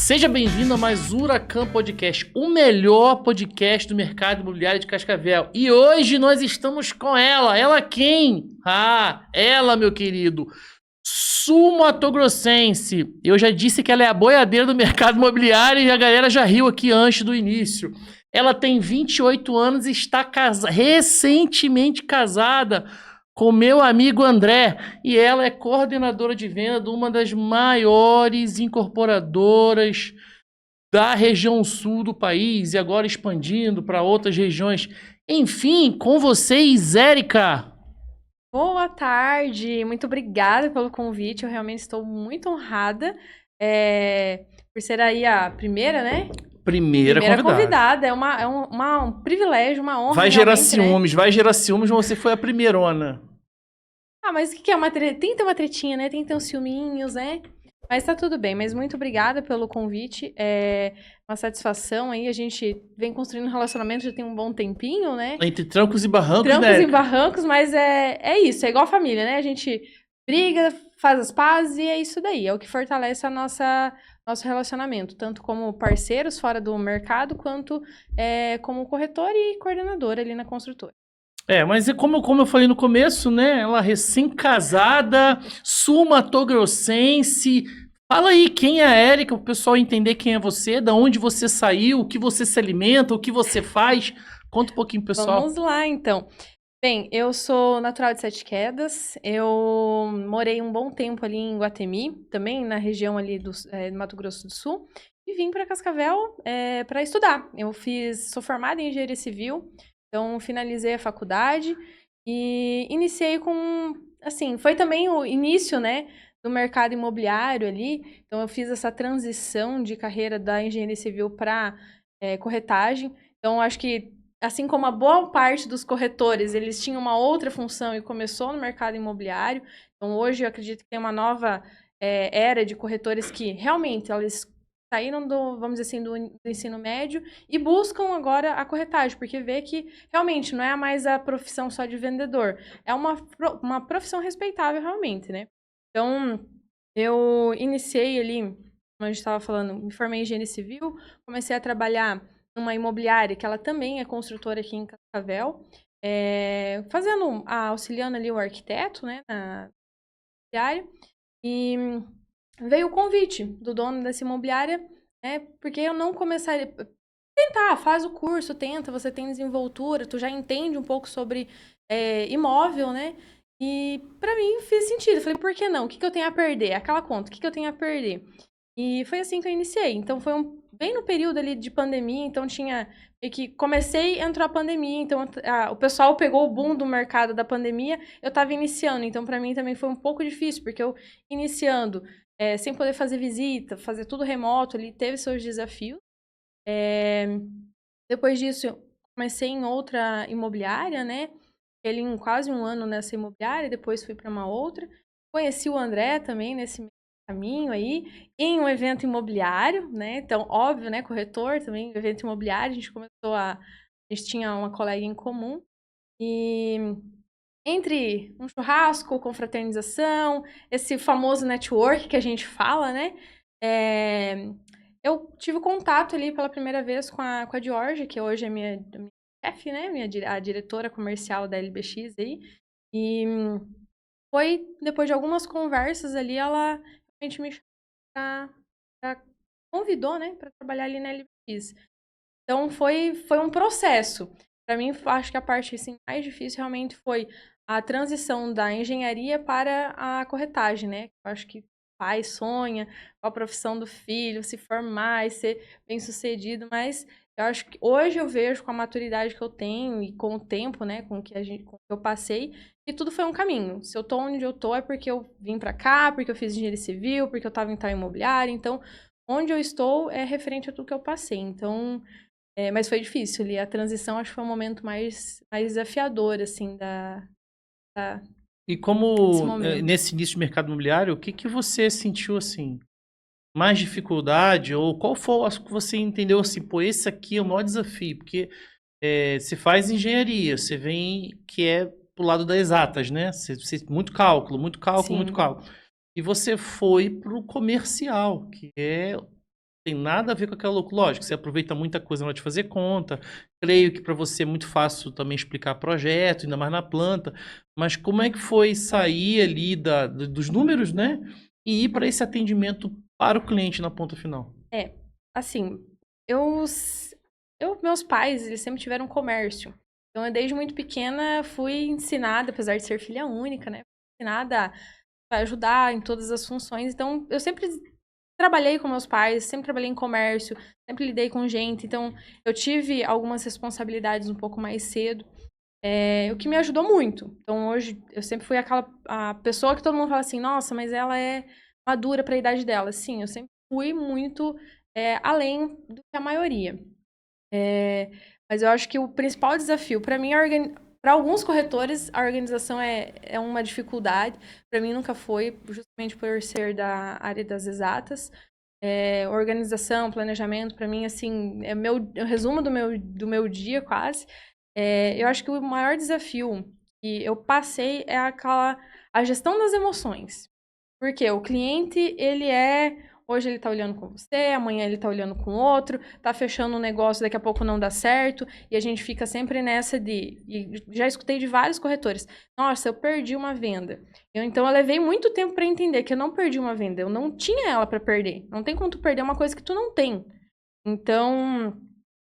Seja bem-vindo a mais Huracan Podcast, o melhor podcast do mercado imobiliário de Cascavel. E hoje nós estamos com ela. Ela quem? Ela, meu querido, Su Matogrossense. Eu já disse que ela é a boiadeira do mercado imobiliário e a galera já riu aqui antes do início. Ela tem 28 anos e está recentemente casada com meu amigo André, e ela é coordenadora de venda de uma das maiores incorporadoras da região sul do país, e agora expandindo para outras regiões. Enfim, com vocês, Érica. Boa tarde, muito obrigada pelo convite, eu realmente estou muito honrada por ser aí a primeira, né? Primeira convidada. É um privilégio, uma honra. Vai gerar ciúmes, vai gerar ciúmes, mas você foi a primeirona. Mas o que é uma tretinha? Tem que ter uma tretinha, né? Tem que ter uns ciúminhos, né? Mas tá tudo bem, mas muito obrigada pelo convite. É uma satisfação aí. A gente vem construindo um relacionamento já tem um bom tempinho, né? Entre trancos e barrancos, né? Trancos e barrancos, mas é isso, é igual a família, né? A gente briga, faz as pazes e é isso daí. É o que fortalece nosso relacionamento, tanto como parceiros fora do mercado, quanto como corretor e coordenador ali na construtora. Mas é como eu falei no começo, né? Ela recém-casada, Su Matogrossense. Fala aí quem é a Érica, o pessoal entender quem é você, da onde você saiu, o que você se alimenta, o que você faz. Conta um pouquinho, pessoal. Vamos lá, então. Bem, eu sou natural de Sete Quedas, eu morei um bom tempo ali em Iguatemi, também na região ali do Mato Grosso do Sul, e vim para Cascavel para estudar. Sou formada em engenharia civil, então finalizei a faculdade e iniciei foi também o início, né, do mercado imobiliário ali, então eu fiz essa transição de carreira da engenharia civil para corretagem, então acho que assim como a boa parte dos corretores, eles tinham uma outra função e começou no mercado imobiliário, então hoje eu acredito que tem uma nova era de corretores que realmente eles saíram vamos dizer assim, do ensino médio e buscam agora a corretagem, porque vê que realmente não é mais a profissão só de vendedor, é uma profissão respeitável realmente, né? Então, eu iniciei ali, como a gente estava falando, me formei em engenharia civil, comecei a trabalhar numa imobiliária, que ela também é construtora aqui em Cascavel, auxiliando ali o arquiteto, né, na imobiliária, e veio o convite do dono dessa imobiliária, né, porque eu não começaria... faz o curso, tenta, você tem desenvoltura, tu já entende um pouco sobre imóvel, né, e pra mim fez sentido, eu falei, por que não? O que eu tenho a perder? Aquela conta, o que eu tenho a perder? E foi assim que eu iniciei, então foi bem no período ali de pandemia, então entrou a pandemia, então o pessoal pegou o boom do mercado da pandemia, eu tava iniciando, então pra mim também foi um pouco difícil, porque eu iniciando, sem poder fazer visita, fazer tudo remoto ali, teve seus desafios. Depois disso, eu comecei em outra imobiliária, né, ele em quase um ano nessa imobiliária, depois fui para uma outra, conheci o André também nesse caminho aí, em um evento imobiliário, né? Então, óbvio, né? Corretor também, evento imobiliário, a gente tinha uma colega em comum, e entre um churrasco, confraternização, esse famoso network que a gente fala, né? Eu tive contato ali pela primeira vez com a Georgia, que hoje é minha chefe, né? A diretora comercial da LBX aí, e foi depois de algumas conversas ali, ela realmente me convidou, né, para trabalhar ali na LBX. Então foi um processo. Para mim, acho que a parte assim, mais difícil realmente foi a transição da engenharia para a corretagem, né? Eu acho que o pai sonha com a profissão do filho, se formar e ser bem-sucedido, mas eu acho que hoje eu vejo com a maturidade que eu tenho e com o tempo, né, com o que eu passei, que tudo foi um caminho. Se eu tô onde eu tô é porque eu vim para cá, porque eu fiz engenharia civil, porque eu tava em tal imobiliária, então onde eu estou é referente a tudo que eu passei. Então, mas foi difícil ali. A transição acho que foi o momento mais desafiador, assim, E como desse momento. nesse início de mercado imobiliário, o que você sentiu assim? Mais dificuldade? Ou qual foi as que você entendeu assim, pô, esse aqui é o maior desafio? Porque você faz engenharia, você vem que é pro lado das exatas, né? Muito cálculo, muito cálculo, muito Sim. cálculo. E você foi pro comercial, que tem nada a ver com aquela loucura. Lógico, você aproveita muita coisa na hora de fazer conta. Creio que para você é muito fácil também explicar projeto, ainda mais na planta. Mas como é que foi sair ali dos números, né? E ir para esse atendimento para o cliente na ponta final? Assim, meus pais, eles sempre tiveram comércio. Então, eu desde muito pequena fui ensinada, apesar de ser filha única, né? Fui ensinada a ajudar em todas as funções. Então, eu sempre trabalhei com meus pais, sempre trabalhei em comércio, sempre lidei com gente. Então, eu tive algumas responsabilidades um pouco mais cedo, o que me ajudou muito. Então, hoje, eu sempre fui a pessoa que todo mundo fala assim, nossa, mas ela é madura para a idade dela. Sim, eu sempre fui muito além do que a maioria. Mas eu acho que o principal desafio, para mim, para alguns corretores, a organização é uma dificuldade. Para mim, nunca foi, justamente por ser da área das exatas. Organização, planejamento, para mim, assim, é o resumo do meu dia, quase. Eu acho que o maior desafio que eu passei é a gestão das emoções. Porque o cliente, hoje ele tá olhando com você, amanhã ele tá olhando com outro, tá fechando um negócio, daqui a pouco não dá certo, e a gente fica sempre nessa e já escutei de vários corretores, nossa, eu perdi uma venda. Então eu levei muito tempo para entender que eu não perdi uma venda, eu não tinha ela para perder. Não tem como tu perder uma coisa que tu não tem. Então,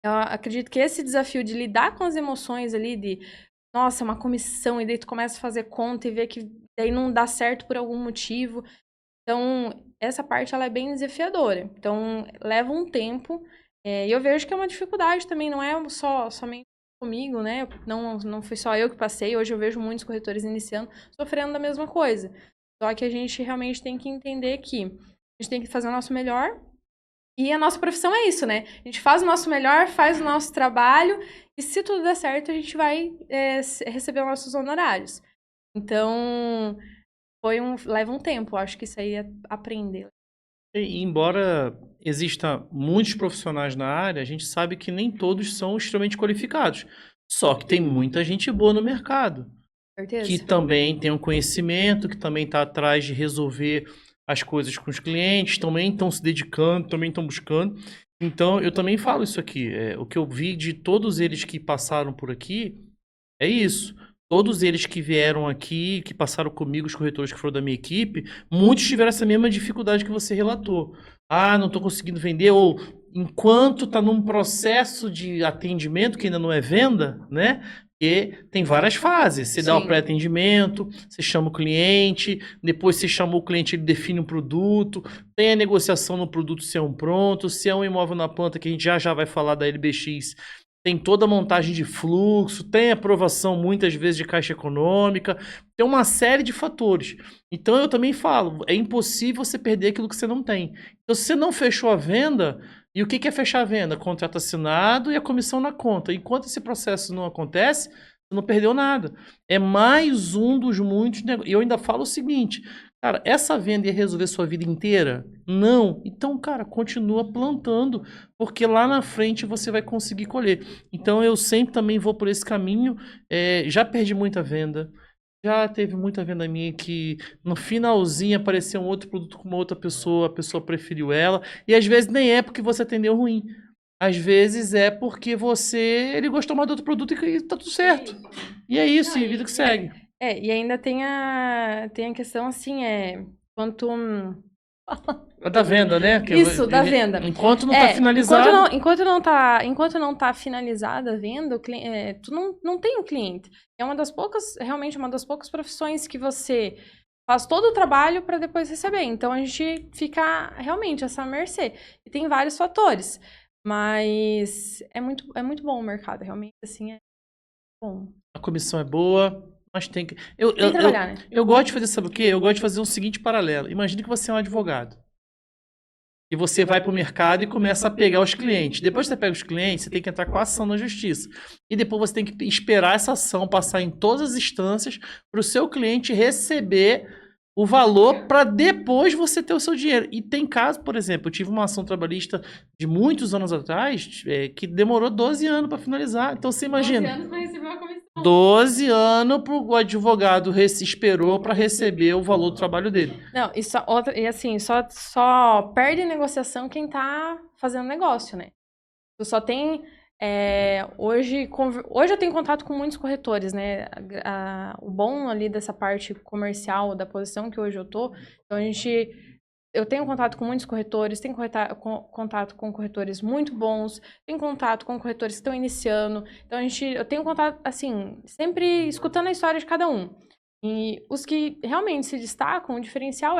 eu acredito que esse desafio de lidar com as emoções ali, nossa, uma comissão, e daí tu começa a fazer conta e ver que daí não dá certo por algum motivo. Então, essa parte ela é bem desafiadora. Então, leva um tempo. E eu vejo que é uma dificuldade também, não é somente comigo, né? Não fui só eu que passei. Hoje eu vejo muitos corretores iniciando sofrendo da mesma coisa. Só que a gente realmente tem que entender que a gente tem que fazer o nosso melhor. E a nossa profissão é isso, né? A gente faz o nosso melhor, faz o nosso trabalho. E se tudo der certo, a gente vai receber os nossos honorários. Então, leva um tempo, acho que isso aí é aprender. E, embora exista muitos profissionais na área, a gente sabe que nem todos são extremamente qualificados. Só que tem muita gente boa no mercado, Certeza? que também tem um conhecimento, que também está atrás de resolver as coisas com os clientes, também estão se dedicando, também estão buscando. Então, eu também falo isso aqui. O que eu vi de todos eles que passaram por aqui é isso. Todos eles que vieram aqui, que passaram comigo, os corretores que foram da minha equipe, muitos tiveram essa mesma dificuldade que você relatou. Ah, não estou conseguindo vender, ou enquanto está num processo de atendimento, que ainda não é venda, né? E tem várias fases. Você dá o pré-atendimento, você chama o cliente, depois você chamou o cliente, ele define um produto, tem a negociação no produto se é um pronto, se é um imóvel na planta, que a gente já vai falar da LBX, tem toda a montagem de fluxo, tem aprovação muitas vezes de caixa econômica, tem uma série de fatores. Então eu também falo, é impossível você perder aquilo que você não tem. Então se você não fechou a venda, e o que é fechar a venda? Contrato assinado e a comissão na conta. Enquanto esse processo não acontece, você não perdeu nada. É mais um dos muitos negócios. E eu ainda falo o seguinte, cara, essa venda ia resolver sua vida inteira? Não. Então, cara, continua plantando, porque lá na frente você vai conseguir colher. Então, eu sempre também vou por esse caminho. Já perdi muita venda. Já teve muita venda minha que no finalzinho apareceu um outro produto com uma outra pessoa, a pessoa preferiu ela. E às vezes nem é porque você atendeu ruim. Às vezes é porque ele gostou mais do outro produto e tá tudo certo. E é isso, e vida que segue. E ainda tem a questão assim, quanto... Da venda, né? Isso, da venda. Enquanto não tá finalizado. Enquanto não tá finalizada a venda, tu não tem o cliente. É realmente uma das poucas profissões que você faz todo o trabalho para depois receber. Então a gente fica realmente essa mercê. E tem vários fatores. Mas é muito bom o mercado, realmente, assim, é bom. A comissão é boa, mas tem que... Tem que trabalhar, né? Eu gosto de fazer, sabe o quê? Eu gosto de fazer um seguinte paralelo. Imagine que você é um advogado. E você vai para o mercado e começa a pegar os clientes. Depois que você pega os clientes, você tem que entrar com a ação na justiça. E depois você tem que esperar essa ação passar em todas as instâncias para o seu cliente receber o valor para depois você ter o seu dinheiro. E tem caso, por exemplo, eu tive uma ação trabalhista de muitos anos atrás que demorou 12 anos para finalizar. Então você imagina. 12 anos para receber uma comissão. 12 anos o advogado esperou para receber o valor do trabalho dele. Não, e assim, só perde negociação quem tá fazendo negócio, né? Tu só tem. Hoje eu tenho contato com muitos corretores, né? O bom ali dessa parte comercial, da posição que hoje eu tô, então eu tenho contato com muitos corretores, tenho contato com corretores muito bons, tenho contato com corretores que estão iniciando, então eu tenho contato, assim, sempre escutando a história de cada um. E os que realmente se destacam, o diferencial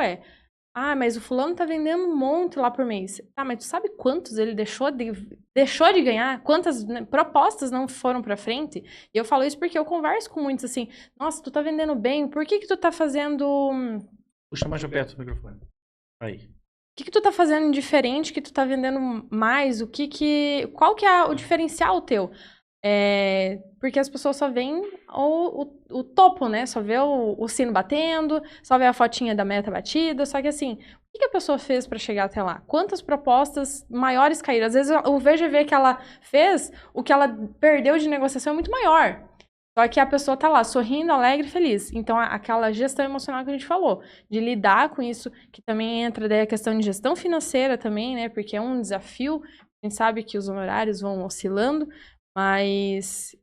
mas o fulano tá vendendo um monte lá por mês. Tá, mas tu sabe quantos ele deixou de ganhar? Quantas, né, propostas não foram pra frente? E eu falo isso porque eu converso com muitos assim, nossa, tu tá vendendo bem, por que tu tá fazendo... Puxa mais perto do microfone. Aí. O que tu tá fazendo diferente, que tu tá vendendo mais? Qual que é o diferencial teu? Porque as pessoas só veem o topo, né? Só vê o sino batendo, só vê a fotinha da meta batida. Só que assim, o que a pessoa fez para chegar até lá? Quantas propostas maiores caíram? Às vezes o VGV que ela fez, o que ela perdeu de negociação é muito maior. Só que a pessoa tá lá, sorrindo, alegre, feliz. Então, aquela gestão emocional que a gente falou, de lidar com isso, que também entra daí a questão de gestão financeira também, né? Porque é um desafio. A gente sabe que os honorários vão oscilando, mas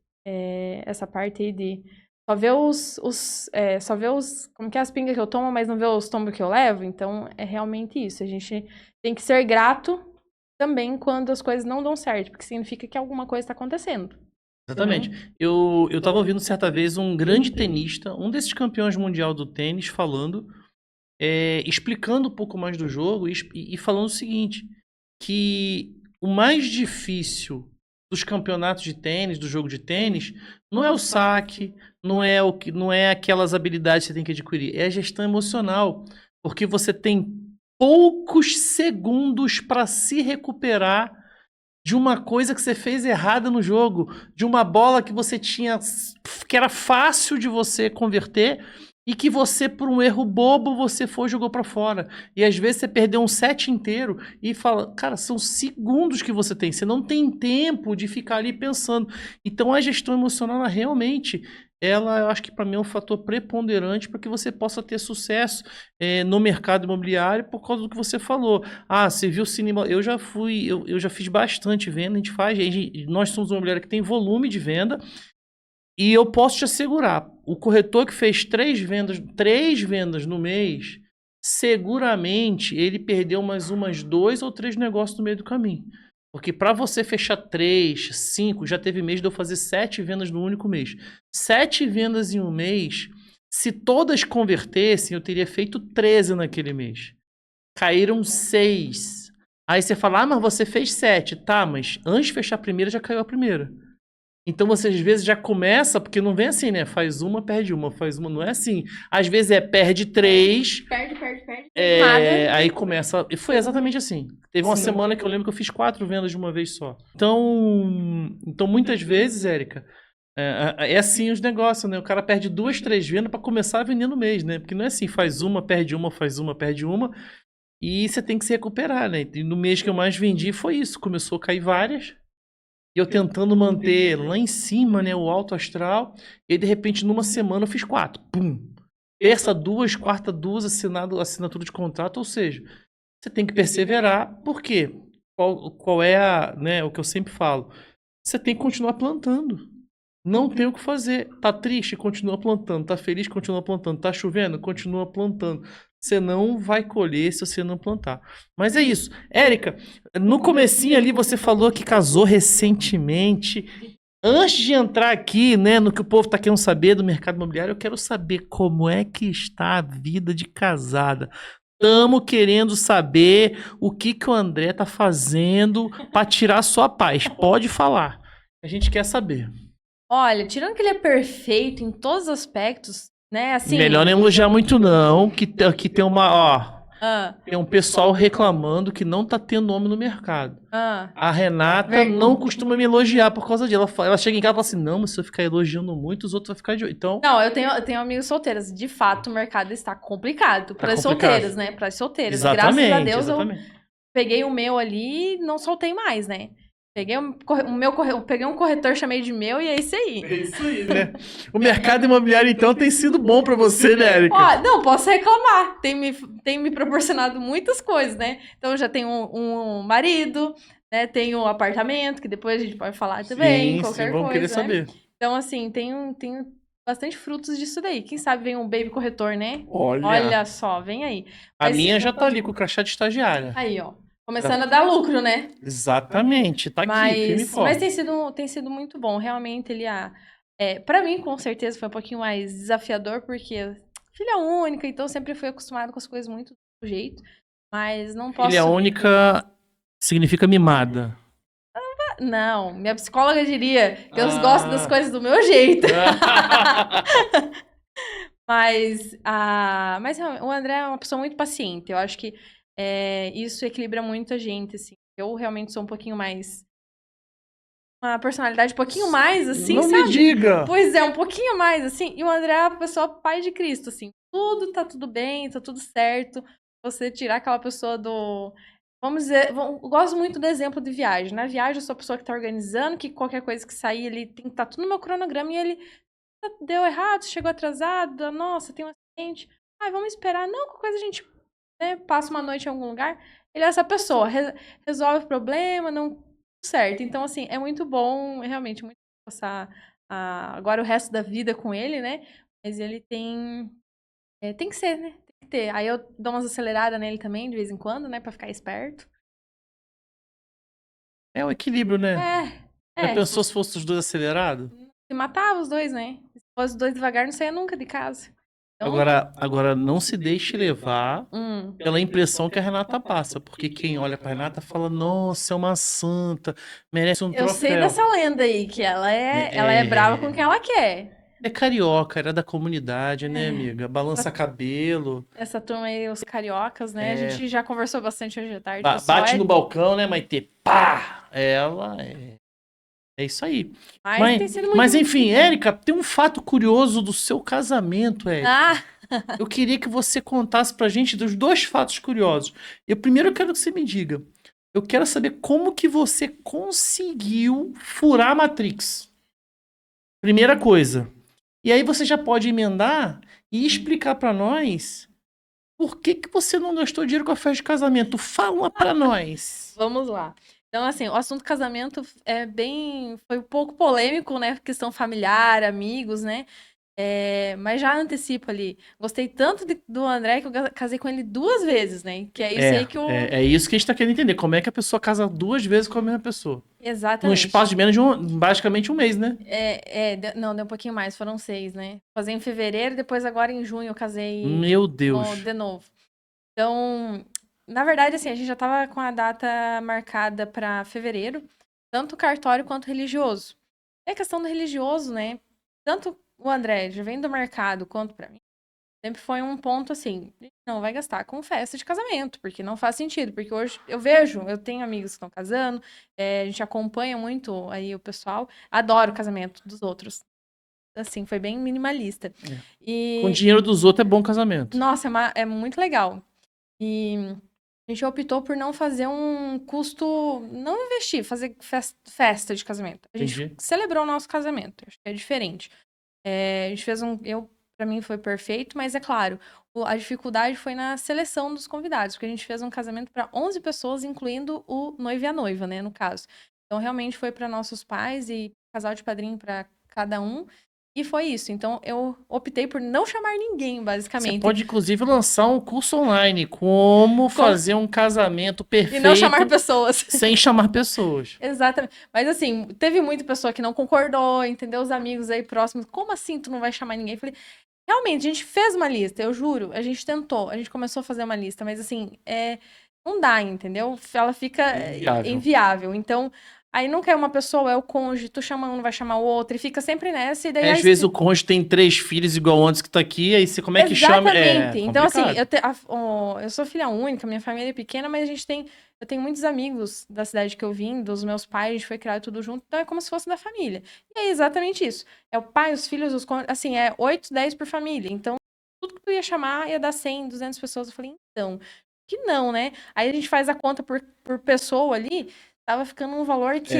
essa parte aí de só ver como que é as pingas que eu tomo, mas não ver os tombos que eu levo. Então, é realmente isso. A gente tem que ser grato também quando as coisas não dão certo, porque significa que alguma coisa está acontecendo. Exatamente. Eu tava ouvindo certa vez um grande tenista, um desses campeões mundial do tênis, falando, explicando um pouco mais do jogo e falando o seguinte, que o mais difícil dos campeonatos de tênis, do jogo de tênis, não é o saque, não é aquelas habilidades que você tem que adquirir, é a gestão emocional, porque você tem poucos segundos para se recuperar de uma coisa que você fez errada no jogo, de uma bola que você tinha, que era fácil de você converter e que você, por um erro bobo, você foi e jogou pra fora. E às vezes você perdeu um set inteiro e fala, cara, são segundos que você tem não tem tempo de ficar ali pensando. Então a gestão emocional, ela realmente, eu acho que para mim é um fator preponderante para que você possa ter sucesso no mercado imobiliário por causa do que você falou. Você viu o cinema? Eu já fiz bastante venda, nós somos uma imobiliária que tem volume de venda e eu posso te assegurar, o corretor que fez 3 vendas no mês, seguramente ele perdeu mais umas 2 ou 3 negócios no meio do caminho. Porque para você fechar 3, 5, já teve mês de eu fazer 7 vendas no único mês. 7 vendas em um mês, se todas convertessem, eu teria feito 13 naquele mês. Caíram 6. Aí você fala, mas você fez 7. Tá, mas antes de fechar a primeira, já caiu a primeira. Então você às vezes já começa, porque não vem assim, né? Faz uma, perde uma, faz uma, não é assim. Às vezes perde 3. Perde. Aí começa. E foi exatamente assim. Teve uma semana que eu lembro que eu fiz 4 vendas de uma vez só. Então muitas vezes, Érica, é assim os negócios, né? O cara perde 2, 3 vendas para começar a vender no mês, né? Porque não é assim, faz uma, perde uma, faz uma, perde uma. E você tem que se recuperar, né? E no mês que eu mais vendi foi isso. Começou a cair várias. E eu tentando manter lá em cima, né, o alto astral, e de repente numa semana eu fiz 4. Pum! Terça 2, quarta 2, assinatura de contrato, ou seja, você tem que perseverar, por quê? Qual é né, o que eu sempre falo? Você tem que continuar plantando. Não tem o que fazer. Tá triste? Continua plantando. Tá feliz? Continua plantando. Tá chovendo? Continua plantando. Você não vai colher se você não plantar. Mas é isso. Érica, no comecinho ali você falou que casou recentemente. Antes de entrar aqui, né, no que o povo tá querendo saber do mercado imobiliário, eu quero saber como é que está a vida de casada. Estamos querendo saber o que o André tá fazendo para tirar a sua paz. Pode falar. A gente quer saber. Olha, tirando que ele é perfeito em todos os aspectos, né, assim... Melhor não elogiar muito não, que tem uma, Ah, Tem um pessoal reclamando que não tá tendo homem no mercado. ah. A Renata não costuma me elogiar por causa disso. Ela chega em casa e fala assim, não, mas se eu ficar elogiando muito, os outros vão ficar de olho. Então, Não, eu tenho amigos solteiras. De fato, o mercado está complicado. tá Para as complicado. solteiras, né? Para as solteiras. Graças a Exatamente, Deus, eu exatamente. peguei o meu ali e não soltei mais, né? Peguei peguei um corretor, chamei de meu e é isso aí. É isso aí, né? O mercado imobiliário, então, tem sido bom pra você, né, Érica? Ó, não, posso reclamar. Tem me proporcionado muitas coisas, né? Então, eu já tenho um marido, né? Tenho um apartamento, que depois a gente pode falar também, Sim, qualquer vamos querer coisa, né? saber. Então, assim, tenho bastante frutos disso daí. Quem sabe vem um baby corretor, né? Olha, Olha só, vem aí. a Mas, minha já tá ali com o crachá de estagiária. aí, ó. Começando a dar lucro, né? Exatamente, tá aqui, firme e Mas forte. tem sido muito bom. Realmente, para mim, com certeza, foi um pouquinho mais desafiador, porque filha única, então sempre fui acostumada com as coisas muito do jeito. Mas não posso. Filha única significa mimada. Não, minha psicóloga diria que eu gosto das coisas do meu jeito. Mas realmente, o André é uma pessoa muito paciente. Eu acho que isso equilibra muito a gente, assim. Eu realmente sou um pouquinho mais. Uma personalidade um pouquinho mais, assim, Não sabe? me diga! Pois é, um pouquinho mais, assim. E o André é a pessoa pai de Cristo, assim. Tá tudo bem, tá tudo certo. Você tirar aquela pessoa do. Vamos dizer, eu gosto muito do exemplo de viagem. Na viagem, eu sou a pessoa que tá organizando, que qualquer coisa que sair, ele tem que estar tudo no meu cronograma e ele deu errado, chegou atrasado, nossa, tem um acidente. Ai, vamos esperar. Não, qualquer coisa a gente, né, passa uma noite em algum lugar. Ele é essa pessoa, resolve o problema, não tudo certo. Então, assim, é muito bom, realmente, muito bom passar agora o resto da vida com ele, né? Mas ele tem que ser, né? Tem que ter. Aí eu dou umas aceleradas nele também, de vez em quando, né? Pra ficar esperto. É um equilíbrio, né? Já É. pensou se fosse os dois acelerados? Se matava os dois, né? Se fosse os dois devagar, não saía nunca de casa. Então, Agora não se deixe levar hum, pela impressão que a Renata passa, porque quem olha pra Renata fala, nossa, é uma santa, merece um eu sei troféu. dessa lenda aí, que ela é brava com quem ela quer. É carioca, era da comunidade, né, amiga? Balança cabelo, Essa turma aí, os cariocas, né? A gente já conversou bastante hoje à tarde. O pessoal bate no balcão, né, Maitê? Pá! É isso aí. Mas tem sido muito. Mas enfim, Érica, tem um fato curioso do seu casamento, Érica. Ah, Eu queria que você contasse pra gente dos dois fatos curiosos. Primeiro eu quero que você me diga. Eu quero saber como que você conseguiu furar a Matrix. Primeira coisa. E aí você já pode emendar e explicar pra nós por que que você não gastou dinheiro com a festa de casamento. Fala pra nós. vamos lá. Então, assim, o assunto casamento foi um pouco polêmico, né? Questão familiar, amigos, né? Mas já antecipo ali. Gostei tanto do André que eu casei com ele 2 vezes, né? Que é isso aí que eu. É isso que a gente tá querendo entender. Como é que a pessoa casa duas vezes com a mesma pessoa? Num Exatamente. espaço de menos de basicamente um mês, né? Não, deu um pouquinho mais, foram 6, né? Casei em fevereiro, depois agora em junho eu casei Meu Deus. de novo. Então, na verdade, assim, a gente já tava com a data marcada pra fevereiro, tanto cartório quanto religioso. E a questão do religioso, né? Tanto o André já vem do mercado quanto pra mim, sempre foi um ponto assim, não vai gastar com festa de casamento, porque não faz sentido, porque hoje eu tenho amigos que estão casando, a gente acompanha muito aí o pessoal, adoro o casamento dos outros. Assim, foi bem minimalista. Com dinheiro dos outros é bom casamento. Nossa, é muito legal. E a gente optou por não fazer um custo, não investir, fazer festa de casamento. A gente Entendi. celebrou o nosso casamento, acho que é diferente. A gente fez pra mim foi perfeito, mas é claro, a dificuldade foi na seleção dos convidados, porque a gente fez um casamento para 11 pessoas, incluindo o noivo e a noiva, né, no caso. Então, realmente foi para nossos pais e casal de padrinho para cada um. E foi isso. Então, eu optei por não chamar ninguém, basicamente. Você pode, inclusive, lançar um curso online. Como fazer um casamento perfeito. E não chamar pessoas. Sem chamar pessoas. Exatamente. Mas, assim, teve muita pessoa que não concordou, entendeu? Os amigos aí próximos. Como assim tu não vai chamar ninguém? Eu falei, realmente, a gente fez uma lista, eu juro. A gente tentou, a gente começou a fazer uma lista. Mas, assim, não dá, entendeu? Ela fica inviável. Então, Aí nunca é uma pessoa, é o cônjuge, tu chama um, não vai chamar o outro, e fica sempre nessa, e daí Às vezes o cônjuge tem 3 filhos igual antes que tá aqui, aí você como é que chama? É Exatamente. Então, assim, complicado. eu sou filha única, minha família é pequena, mas eu tenho muitos amigos da cidade que eu vim, dos meus pais, a gente foi criado tudo junto, então é como se fosse da família. E é exatamente isso. É o pai, os filhos, assim, é 8, 10 por família. Então, tudo que tu ia chamar ia dar 100, 200 pessoas. Eu falei, então, que não, né? Aí a gente faz a conta por pessoa ali, tava ficando um valor É. que...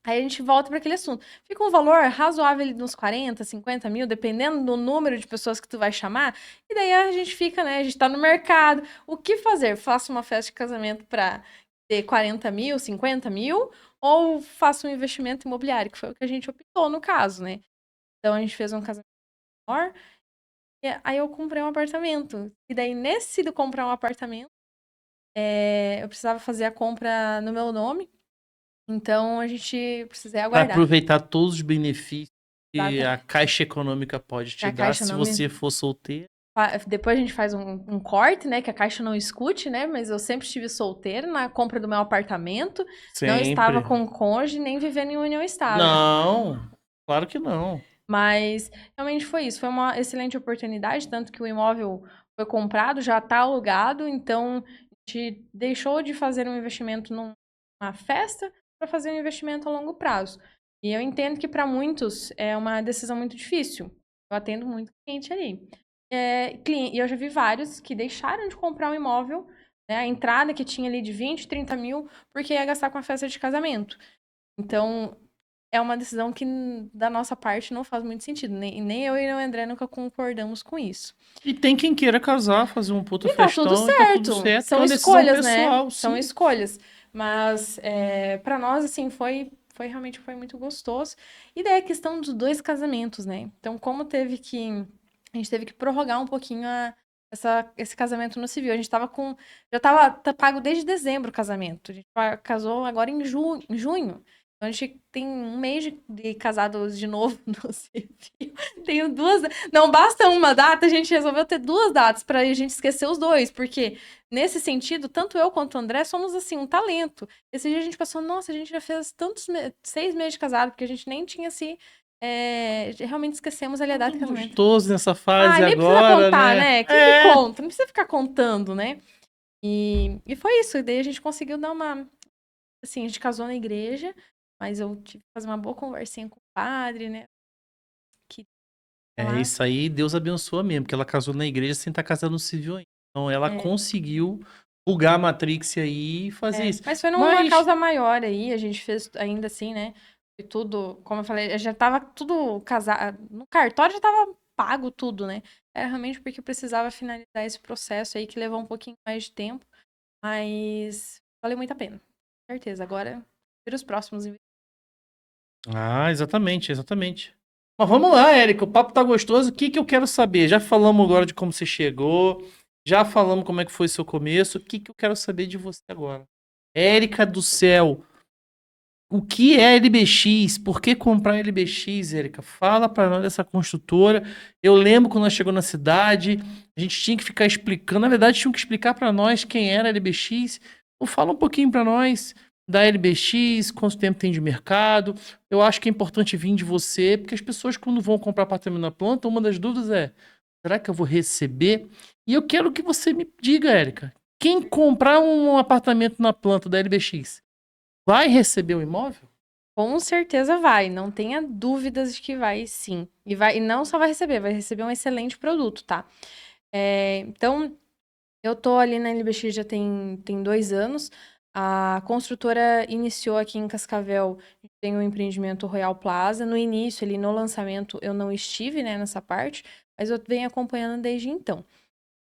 Aí a gente volta para aquele assunto. Fica um valor razoável ali nos 40, 50 mil, dependendo do número de pessoas que tu vai chamar. E daí a gente fica, né? A gente tá no mercado. O que fazer? Faço uma festa de casamento para ter 40 mil, 50 mil? Ou faço um investimento imobiliário? Que foi o que a gente optou no caso, né? Então a gente fez um casamento menor. E aí eu comprei um apartamento. E daí nesse de comprar um apartamento, eu precisava fazer a compra no meu nome. Então a gente precisei Para aguardar. aproveitar todos os benefícios que a Exatamente. Caixa Econômica pode Que te a dar Caixa se não me. você for solteiro. Depois a gente faz um corte, né? Que a Caixa não escute, né? Mas eu sempre estive solteira na compra do meu apartamento. Não estava Sempre. com cônjuge, nem vivendo em união estável. Não, claro que não. Mas realmente foi isso. Foi uma excelente oportunidade, tanto que o imóvel foi comprado, já está alugado. Então a gente deixou de fazer um investimento numa festa para fazer um investimento a longo prazo. E eu entendo que para muitos é uma decisão muito difícil. Eu atendo muito cliente ali. E eu já vi vários que deixaram de comprar um imóvel, né, a entrada que tinha ali de 20, 30 mil, porque ia gastar com a festa de casamento. Então, é uma decisão que, da nossa parte, não faz muito sentido. Nem eu e o André nunca concordamos com isso. E tem quem queira casar, fazer um puta E tá tudo festão e tá tudo certo. certo, que é São uma decisão escolhas, né? pessoal, São sim. escolhas. Mas, para nós, assim, realmente foi muito gostoso. E daí a questão dos 2 casamentos, né? Então, a gente teve que prorrogar um pouquinho esse casamento no civil. A gente tava já tava pago desde dezembro o casamento. A gente casou agora em junho. Então, a gente tem um mês de casados de novo no civil. Tenho duas. Não basta uma data, a gente resolveu ter 2 datas pra gente esquecer os 2, porque nesse sentido, tanto eu quanto o André somos assim um talento. Esse dia a gente passou, nossa, a gente já fez 6 meses de casado, porque a gente nem tinha realmente esquecemos ali a data Tudo de casamento. gostoso nessa fase Ai, nem precisa agora, contar, né? né? Quem que É. conta? Não precisa ficar contando, né? E foi isso. E daí a gente conseguiu dar uma. Assim, a gente casou na igreja, mas eu tive que fazer uma boa conversinha com o padre, né? Que É lá. isso aí, Deus abençoa mesmo, porque ela casou na igreja sem estar casando no civil ainda. Então ela É, conseguiu bugar a Matrix aí e fazer isso. Mas foi numa Mas causa maior aí, a gente fez ainda assim, né? Foi tudo, como eu falei, já tava tudo casado. No cartório já tava pago tudo, né? Era realmente porque eu precisava finalizar esse processo aí, que levou um pouquinho mais de tempo. Mas valeu muito a pena. Com certeza. Agora, ver os próximos. exatamente, exatamente. Mas vamos lá, Érica, o papo tá gostoso. O que que eu quero saber? Já falamos agora de como você chegou, já falamos como é que foi seu começo. O que que eu quero saber de você agora? Érica do céu, o que é LBX? Por que comprar LBX, Érica? Fala pra nós dessa construtora. Eu lembro quando nós chegou na cidade, a gente tinha que ficar explicando. Na verdade, tinham que explicar pra nós quem era a LBX. Então, fala um pouquinho pra nós da LBX, quanto tempo tem de mercado. Eu acho que é importante vir de você, porque as pessoas, quando vão comprar apartamento na planta, uma das dúvidas é: será que eu vou receber? E eu quero que você me diga, Érica, quem comprar um apartamento na planta da LBX vai receber o imóvel? Com certeza vai, não tenha dúvidas de que vai sim. E não só vai receber um excelente produto, tá? Então, eu tô ali na LBX já tem 2 anos. A construtora iniciou aqui em Cascavel, tem o empreendimento Royal Plaza. No início, ali no lançamento, eu não estive, né, nessa parte, mas eu venho acompanhando desde então.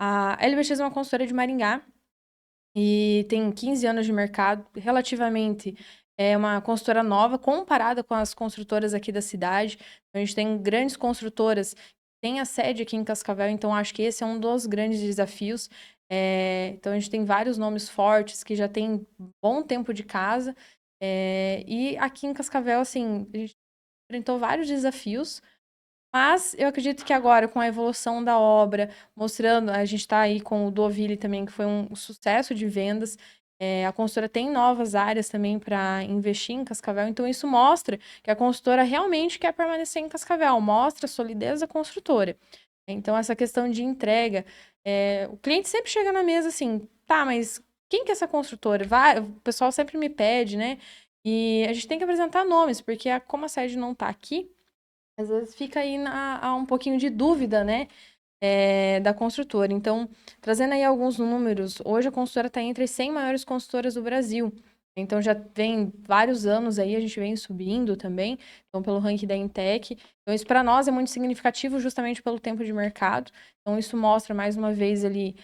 A LBX é uma consultora de Maringá e tem 15 anos de mercado, relativamente é uma consultora nova comparada com as construtoras aqui da cidade. A gente tem grandes construtoras que têm a sede aqui em Cascavel, então acho que esse é um dos grandes desafios. Então a gente tem vários nomes fortes que já têm bom tempo de casa. E aqui em Cascavel, assim, a gente enfrentou vários desafios, mas eu acredito que agora, com a evolução da obra, mostrando, a gente está aí com o Deauville também, que foi um sucesso de vendas. A consultora tem novas áreas também para investir em Cascavel, então isso mostra que a consultora realmente quer permanecer em Cascavel, mostra a solidez da construtora. Então, essa questão de entrega, o cliente sempre chega na mesa assim, tá, mas quem que é essa construtora? O pessoal sempre me pede, né? E a gente tem que apresentar nomes, porque como a sede não tá aqui, às vezes fica aí há um pouquinho de dúvida, né? Da construtora. Então, trazendo aí alguns números, hoje a consultora está entre as 100 maiores consultoras do Brasil. Então, já vem vários anos aí, a gente vem subindo também, então, pelo ranking da Intec. Então, isso para nós é muito significativo justamente pelo tempo de mercado. Então, isso mostra mais uma vez ali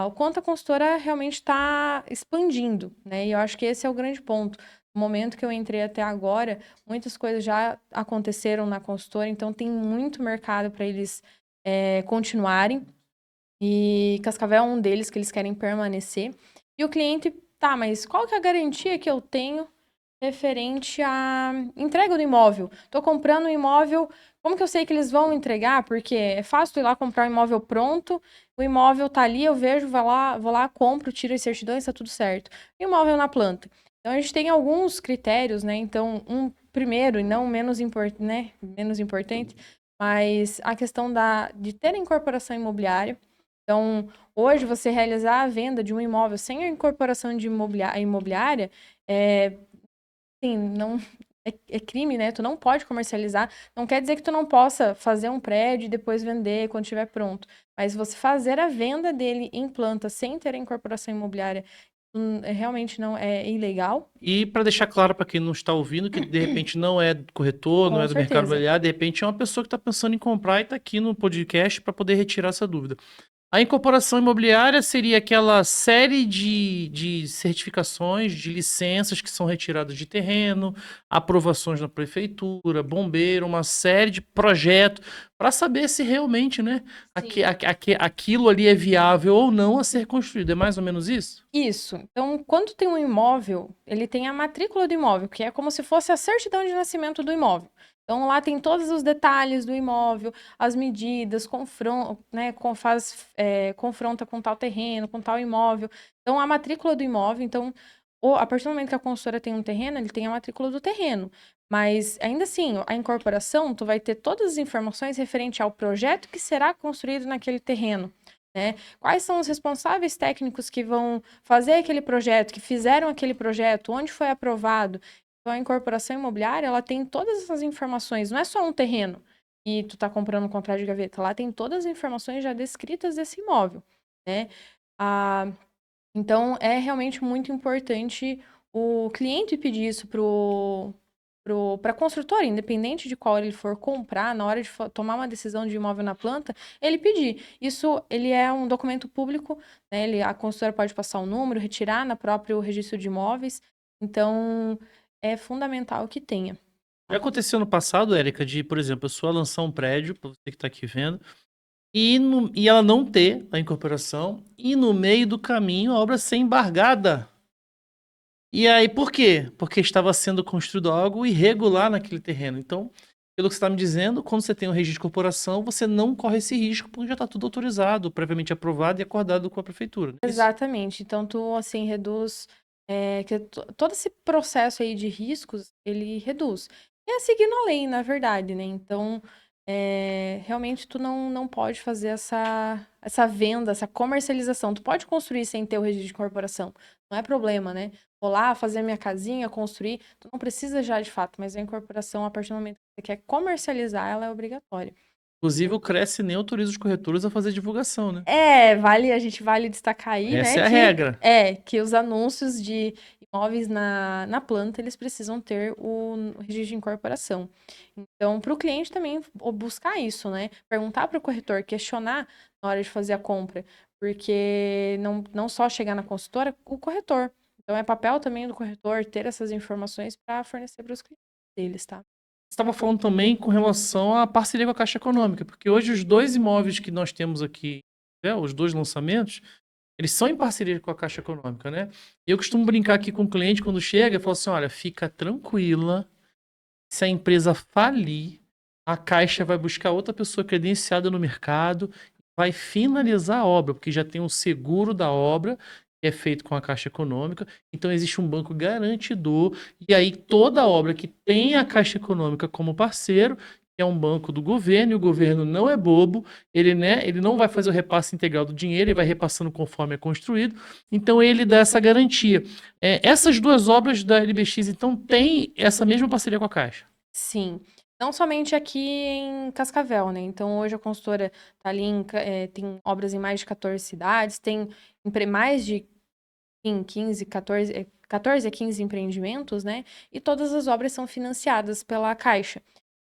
o quanto a consultora realmente está expandindo, né? E eu acho que esse é o grande ponto. No momento que eu entrei até agora, muitas coisas já aconteceram na consultora, então tem muito mercado para eles continuarem. E Cascavel é um deles que eles querem permanecer. E o cliente, tá, mas qual que é a garantia que eu tenho referente à entrega do imóvel? Tô comprando um imóvel, como que eu sei que eles vão entregar? Porque é fácil ir lá comprar um imóvel pronto, o imóvel tá ali, eu vejo, vou lá, compro, tiro as certidões, tá tudo certo. E o imóvel na planta. Então, a gente tem alguns critérios, né? Então, primeiro, e não menos importante, mas a questão de ter a incorporação imobiliária. Então, hoje, você realizar a venda de um imóvel sem a incorporação de imobiliária, sim, não, é crime, né? Tu não pode comercializar. Não quer dizer que tu não possa fazer um prédio e depois vender quando estiver pronto. Mas você fazer a venda dele em planta sem ter a incorporação imobiliária realmente não é ilegal. E para deixar claro para quem não está ouvindo, que de repente não é do corretor, não Com é do mercado certeza. imobiliário, de repente é uma pessoa que está pensando em comprar e está aqui no podcast para poder retirar essa dúvida. A incorporação imobiliária seria aquela série de certificações, de licenças que são retiradas de terreno, aprovações na prefeitura, bombeiro, uma série de projetos para saber se realmente, né, Sim. aquilo ali é viável ou não a ser construído. É mais ou menos isso? Isso. Então, quando tem um imóvel, ele tem a matrícula do imóvel, que é como se fosse a certidão de nascimento do imóvel. Então, lá tem todos os detalhes do imóvel, as medidas, né, confronta com tal terreno, com tal imóvel. Então, a matrícula do imóvel. Então, a partir do momento que a consultora tem um terreno, ele tem a matrícula do terreno. Mas, ainda assim, a incorporação, tu vai ter todas as informações referente ao projeto que será construído naquele terreno, né? Quais são os responsáveis técnicos que vão fazer aquele projeto, que fizeram aquele projeto, onde foi aprovado? Então, a incorporação imobiliária, ela tem todas essas informações, não é só um terreno e tu tá comprando um contrato de gaveta, lá tem todas as informações já descritas desse imóvel, né? Ah, então, é realmente muito importante o cliente pedir isso para a construtora, independente de qual ele for comprar, na hora de tomar uma decisão de imóvel na planta, ele pedir. Isso, ele é um documento público, né? A consultora pode passar o número, retirar na próprio registro de imóveis. Então, é fundamental que tenha. Já aconteceu no passado, Érica, de, por exemplo, a pessoa lançar um prédio, para você que está aqui vendo, e ela não ter a incorporação, e no meio do caminho a obra ser embargada. E aí, por quê? Porque estava sendo construído algo irregular naquele terreno. Então, pelo que você está me dizendo, quando você tem o registro de corporação, você não corre esse risco, porque já está tudo autorizado, previamente aprovado e acordado com a prefeitura, não é isso? Exatamente. Então, tu, assim, reduz... todo esse processo aí de riscos, ele reduz. E é seguindo a lei, na verdade, né? Então, realmente, tu não pode fazer essa venda, essa comercialização. Tu pode construir sem ter o registro de incorporação. Não é problema, né? Vou lá fazer minha casinha, construir. Tu não precisa já, de fato, mas a incorporação, a partir do momento que você quer comercializar, ela é obrigatória. Inclusive, o Cresce nem autoriza os corretores a fazer divulgação, né? A gente vale destacar aí, Essa né, é a regra. que os anúncios de imóveis na planta, eles precisam ter o registro de incorporação. Então, para o cliente também buscar isso, né? Perguntar para o corretor, questionar na hora de fazer a compra, porque não só chegar na consultora, o corretor. Então, é papel também do corretor ter essas informações para fornecer para os clientes deles, tá? Você estava falando também com relação à parceria com a Caixa Econômica, porque hoje os dois imóveis que nós temos aqui, né, os dois lançamentos, eles são em parceria com a Caixa Econômica, né? E eu costumo brincar aqui com o cliente quando chega e falo assim: olha, fica tranquila, se a empresa falir, a Caixa vai buscar outra pessoa credenciada no mercado, vai finalizar a obra, porque já tem um seguro da obra que é feito com a Caixa Econômica. Então, existe um banco garantidor. E aí, toda obra que tem a Caixa Econômica como parceiro, que é um banco do governo, e o governo não é bobo, ele, né, ele não vai fazer o repasse integral do dinheiro, ele vai repassando conforme é construído. Então, ele dá essa garantia. Essas duas obras da LBX, então, têm essa mesma parceria com a Caixa. Sim. Não somente aqui em Cascavel, né? Então, hoje a consultora tá ali, tem obras em mais de 14 cidades, tem mais de 15, 14 a 15 empreendimentos, né? E todas as obras são financiadas pela Caixa.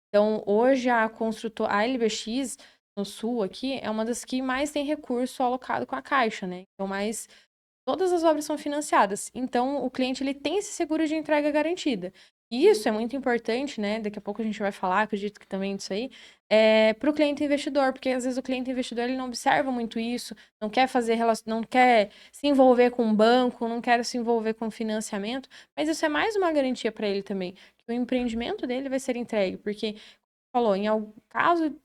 Então, hoje a construtora, a LBX no sul aqui é uma das que mais tem recurso alocado com a Caixa, né? Então, todas as obras são financiadas. Então, o cliente ele tem esse seguro de entrega garantida. E isso é muito importante, né? Daqui a pouco a gente vai falar, acredito que também disso aí, para o cliente investidor, porque às vezes o cliente investidor ele não observa muito isso, não quer não quer se envolver com um banco, não quer se envolver com financiamento, mas isso é mais uma garantia para ele também, que o empreendimento dele vai ser entregue, porque falou, em algum caso,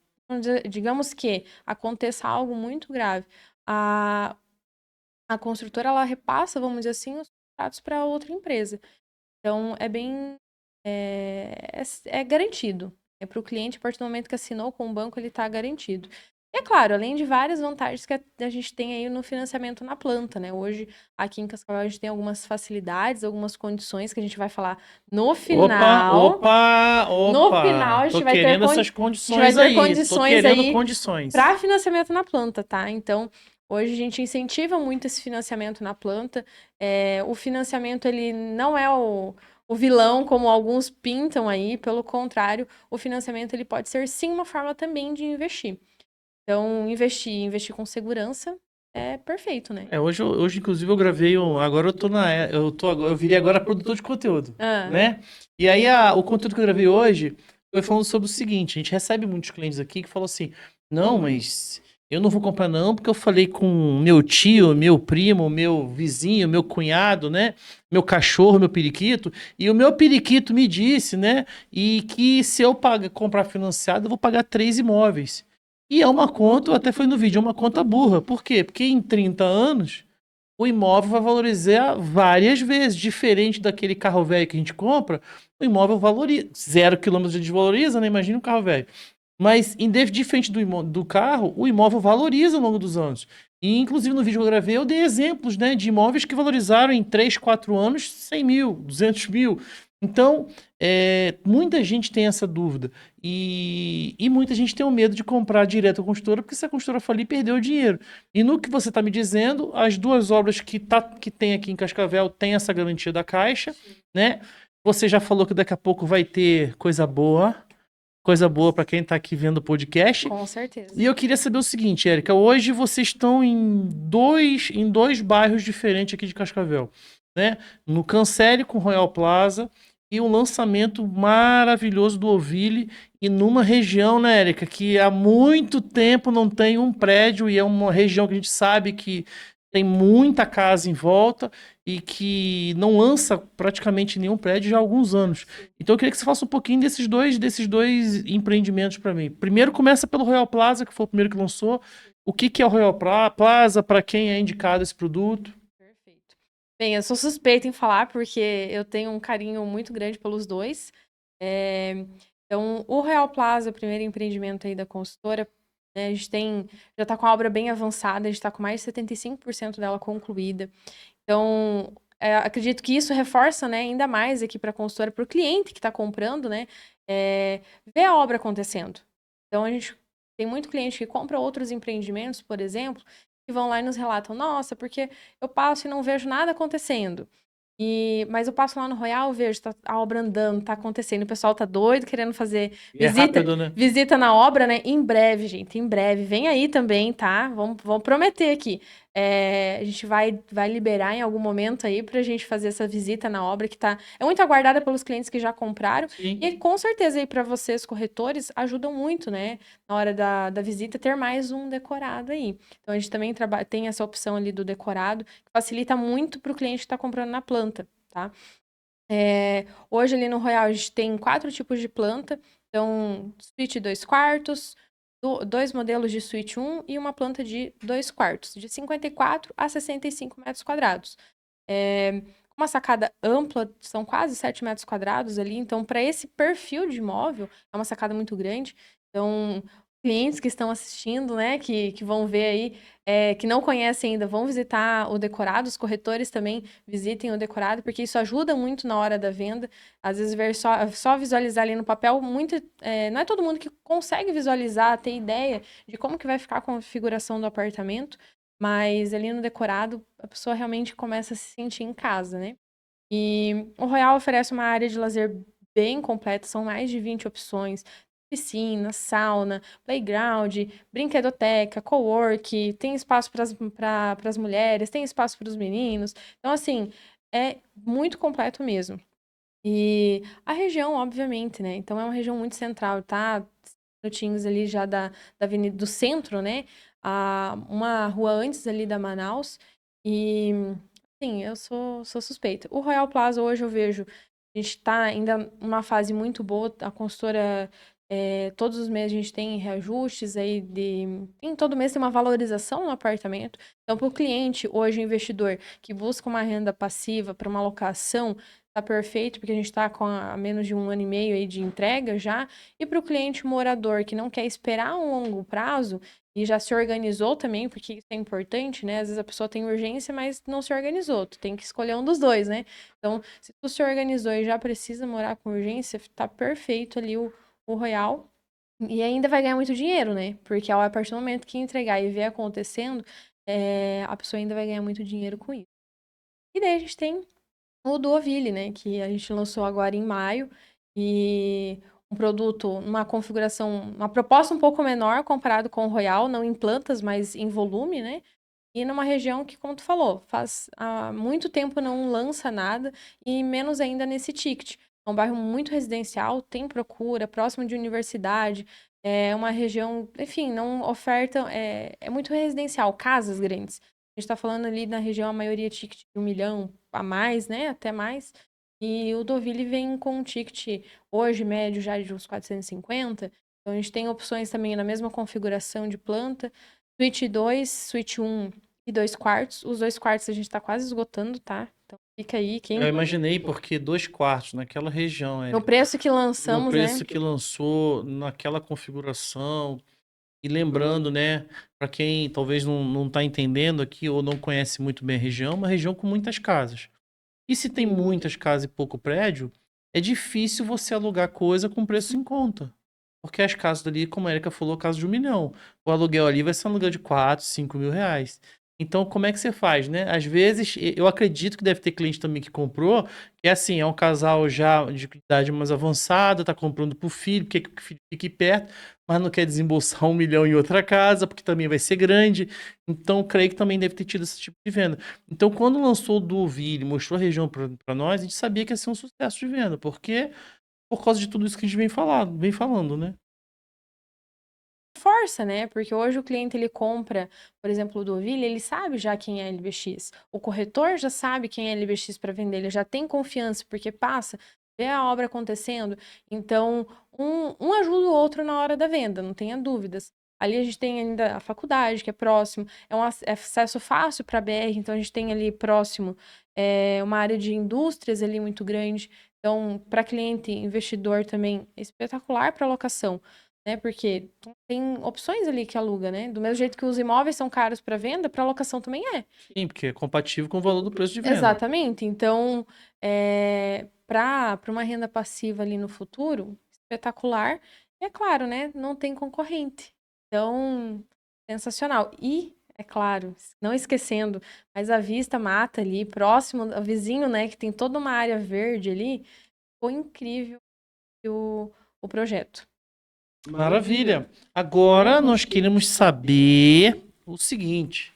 digamos que aconteça algo muito grave, a construtora ela repassa, vamos dizer assim, os contratos para outra empresa. Então, é garantido. É para o cliente, a partir do momento que assinou com o banco, ele está garantido. E é claro, além de várias vantagens que a gente tem aí no financiamento na planta, né? Hoje, aqui em Cascavel, a gente tem algumas facilidades, algumas condições que a gente vai falar no final. No final, Opa! a Tô gente vai ter, querendo essas a gente vai condições ter aí. Tô condições querendo aí condições. para financiamento na planta, tá? Então, hoje a gente incentiva muito esse financiamento na planta. O financiamento, ele não é o vilão, como alguns pintam aí, pelo contrário, o financiamento ele pode ser sim uma forma também de investir. Então, investir com segurança é perfeito, né? Hoje, inclusive, eu gravei um. Agora eu tô eu virei agora produtor de conteúdo, Ah, né? E aí o conteúdo que eu gravei hoje foi falando sobre o seguinte: a gente recebe muitos clientes aqui que falam assim: não, mas eu não vou comprar, não, porque eu falei com meu tio, meu primo, meu vizinho, meu cunhado, né? Meu cachorro, meu periquito, e o meu periquito me disse, né? E que se eu comprar financiado, eu vou pagar 3 imóveis. E é uma conta, até foi no vídeo, é uma conta burra. Por quê? Porque em 30 anos o imóvel vai valorizar várias vezes. Diferente daquele carro velho que a gente compra, o imóvel valoriza. 0 km de desvaloriza, né? Imagina um carro velho. Mas, diferente do carro, o imóvel valoriza ao longo dos anos. E, inclusive, no vídeo que eu gravei, eu dei exemplos, né, de imóveis que valorizaram em 3, 4 anos 100 mil, 200 mil. Então, muita gente tem essa dúvida. E muita gente tem o medo de comprar direto à construtora, porque se a construtora falir, perdeu o dinheiro. E no que você está me dizendo, as duas obras que tem aqui em Cascavel têm essa garantia da Caixa, né? Você já falou que daqui a pouco vai ter coisa boa para quem está aqui vendo o podcast. com certeza. E eu queria saber o seguinte, Érica, hoje vocês estão em dois bairros diferentes aqui de Cascavel, né? No Cancelli com Royal Plaza e um lançamento maravilhoso do Ovile e numa região, né, Érica, que há muito tempo não tem um prédio e é uma região que a gente sabe que tem muita casa em volta e que não lança praticamente nenhum prédio já há alguns anos. Então eu queria que você faça um pouquinho desses dois empreendimentos para mim. Primeiro começa pelo Royal Plaza, que foi o primeiro que lançou. O que é o Royal Plaza, para quem é indicado esse produto? Perfeito. Bem, eu sou suspeita em falar porque eu tenho um carinho muito grande pelos dois. Então, o Royal Plaza, o primeiro empreendimento aí da consultora, né, a gente já está com a obra bem avançada, a gente está com mais de 75% dela concluída. Então, acredito que isso reforça, né, ainda mais aqui para a consultora, para o cliente que está comprando, né, ver a obra acontecendo. Então, a gente tem muito cliente que compra outros empreendimentos, por exemplo, que vão lá e nos relatam, nossa, porque eu passo e não vejo nada acontecendo. Mas eu passo lá no Royal, vejo a obra andando, tá acontecendo, o pessoal tá doido querendo fazer Rápido, né? visita na obra, né? Em breve, gente, em breve. Vem aí também, tá? Vamos prometer aqui. A gente vai liberar em algum momento aí pra gente fazer essa visita na obra que é muito aguardada pelos clientes que já compraram. Sim. E com certeza aí para vocês, corretores, ajudam muito, né? Na hora da visita, ter mais um decorado aí. Então a gente também tem essa opção ali do decorado, que facilita muito pro cliente que tá comprando na planta, tá? Hoje ali no Royal a gente tem 4 tipos de planta. Então, suíte 2 quartos, dois modelos de suíte 1 e uma planta de 2 quartos, de 54 a 65 metros quadrados. Uma sacada ampla, são quase 7 metros quadrados ali, então para esse perfil de imóvel, é uma sacada muito grande. Então, clientes que estão assistindo, né, que vão ver aí, que não conhecem ainda, vão visitar o decorado, os corretores também visitem o decorado, porque isso ajuda muito na hora da venda. Às vezes, ver só visualizar ali no papel, não é todo mundo que consegue visualizar, ter ideia de como que vai ficar a configuração do apartamento, mas ali no decorado, a pessoa realmente começa a se sentir em casa, né? E o Royal oferece uma área de lazer bem completa, são mais de 20 opções. Piscina, sauna, playground, brinquedoteca, cowork, tem espaço para as mulheres, tem espaço para os meninos. Então, assim, é muito completo mesmo. E a região, obviamente, né? Então, é uma região muito central, tá? Minutinhos ali já da Avenida do Centro, né? Uma rua antes ali da Manaus. E, sim, eu sou suspeita. O Royal Plaza, hoje eu vejo, a gente tá ainda numa fase muito boa. A consultora, todos os meses a gente tem reajustes aí todo mês tem uma valorização no apartamento. Então, para o cliente, hoje, o investidor que busca uma renda passiva para uma locação, tá perfeito, porque a gente está com a menos de 1 ano e meio aí de entrega já. E para o cliente morador que não quer esperar um longo prazo e já se organizou também, porque isso é importante, né? Às vezes a pessoa tem urgência, mas não se organizou. Tu tem que escolher um dos dois, né? Então, se tu se organizou e já precisa morar com urgência, tá perfeito ali o Royal. E ainda vai ganhar muito dinheiro, né? Porque a partir do momento que entregar e ver acontecendo, a pessoa ainda vai ganhar muito dinheiro com isso. E daí a gente tem o Duoville, né? Que a gente lançou agora em maio. E um produto, uma configuração, uma proposta um pouco menor comparado com o Royal, não em plantas, mas em volume, né? E numa região que, como tu falou, faz há muito tempo não lança nada, e menos ainda nesse ticket. É um bairro muito residencial, tem procura, próximo de universidade, é uma região, enfim, não oferta, é muito residencial, casas grandes. A gente tá falando ali na região, a maioria ticket de 1 milhão a mais, né? Até mais. E o Deauville vem com um ticket hoje médio já de uns 450. Então a gente tem opções também na mesma configuração de planta. Suíte 2, suíte 1 e 2 quartos. Os 2 quartos a gente tá quase esgotando, tá? Então fica aí, Eu quem... imaginei porque 2 quartos naquela região, No Érica, preço que no lançamos, né? preço que lançou, naquela configuração, e lembrando, né, para quem talvez não está entendendo aqui ou não conhece muito bem a região, é uma região com muitas casas. E se tem muitas casas e pouco prédio, é difícil você alugar coisa com preço em conta. Porque as casas ali, como a Erika falou, casa de 1 milhão. O aluguel ali vai ser um aluguel de 4, 5 mil reais. Então, como é que você faz, né? Às vezes, eu acredito que deve ter cliente também que comprou, que é assim, é um casal já de idade mais avançada, tá comprando pro filho, porque o filho fique perto, mas não quer desembolsar 1 milhão em outra casa, porque também vai ser grande. Então, creio que também deve ter tido esse tipo de venda. Então, quando lançou o Deauville, mostrou a região para nós, a gente sabia que ia ser um sucesso de venda, porque por causa de tudo isso que a gente vem falando, né? Força, né? Porque hoje o cliente ele compra, por exemplo, o Deauville, ele sabe já quem é LBX. O corretor já sabe quem é LBX para vender, ele já tem confiança, porque passa, vê a obra acontecendo. Então, um ajuda o outro na hora da venda, não tenha dúvidas. Ali a gente tem ainda a faculdade, que é próximo, é acesso fácil para a BR, então a gente tem ali próximo uma área de indústrias ali muito grande. Então, para cliente, investidor também, é espetacular para locação, né? Porque tem opções ali que aluga, né? Do mesmo jeito que os imóveis são caros para venda, para locação também é. Sim, porque é compatível com o valor do preço de venda. Exatamente. Então, para uma renda passiva ali no futuro, espetacular. E é claro, né? Não tem concorrente. Então, sensacional. E, é claro, não esquecendo, mas a Vista Mata ali, próximo, ao vizinho, né? Que tem toda uma área verde ali. Foi incrível o projeto. Maravilha. Agora nós queremos saber o seguinte: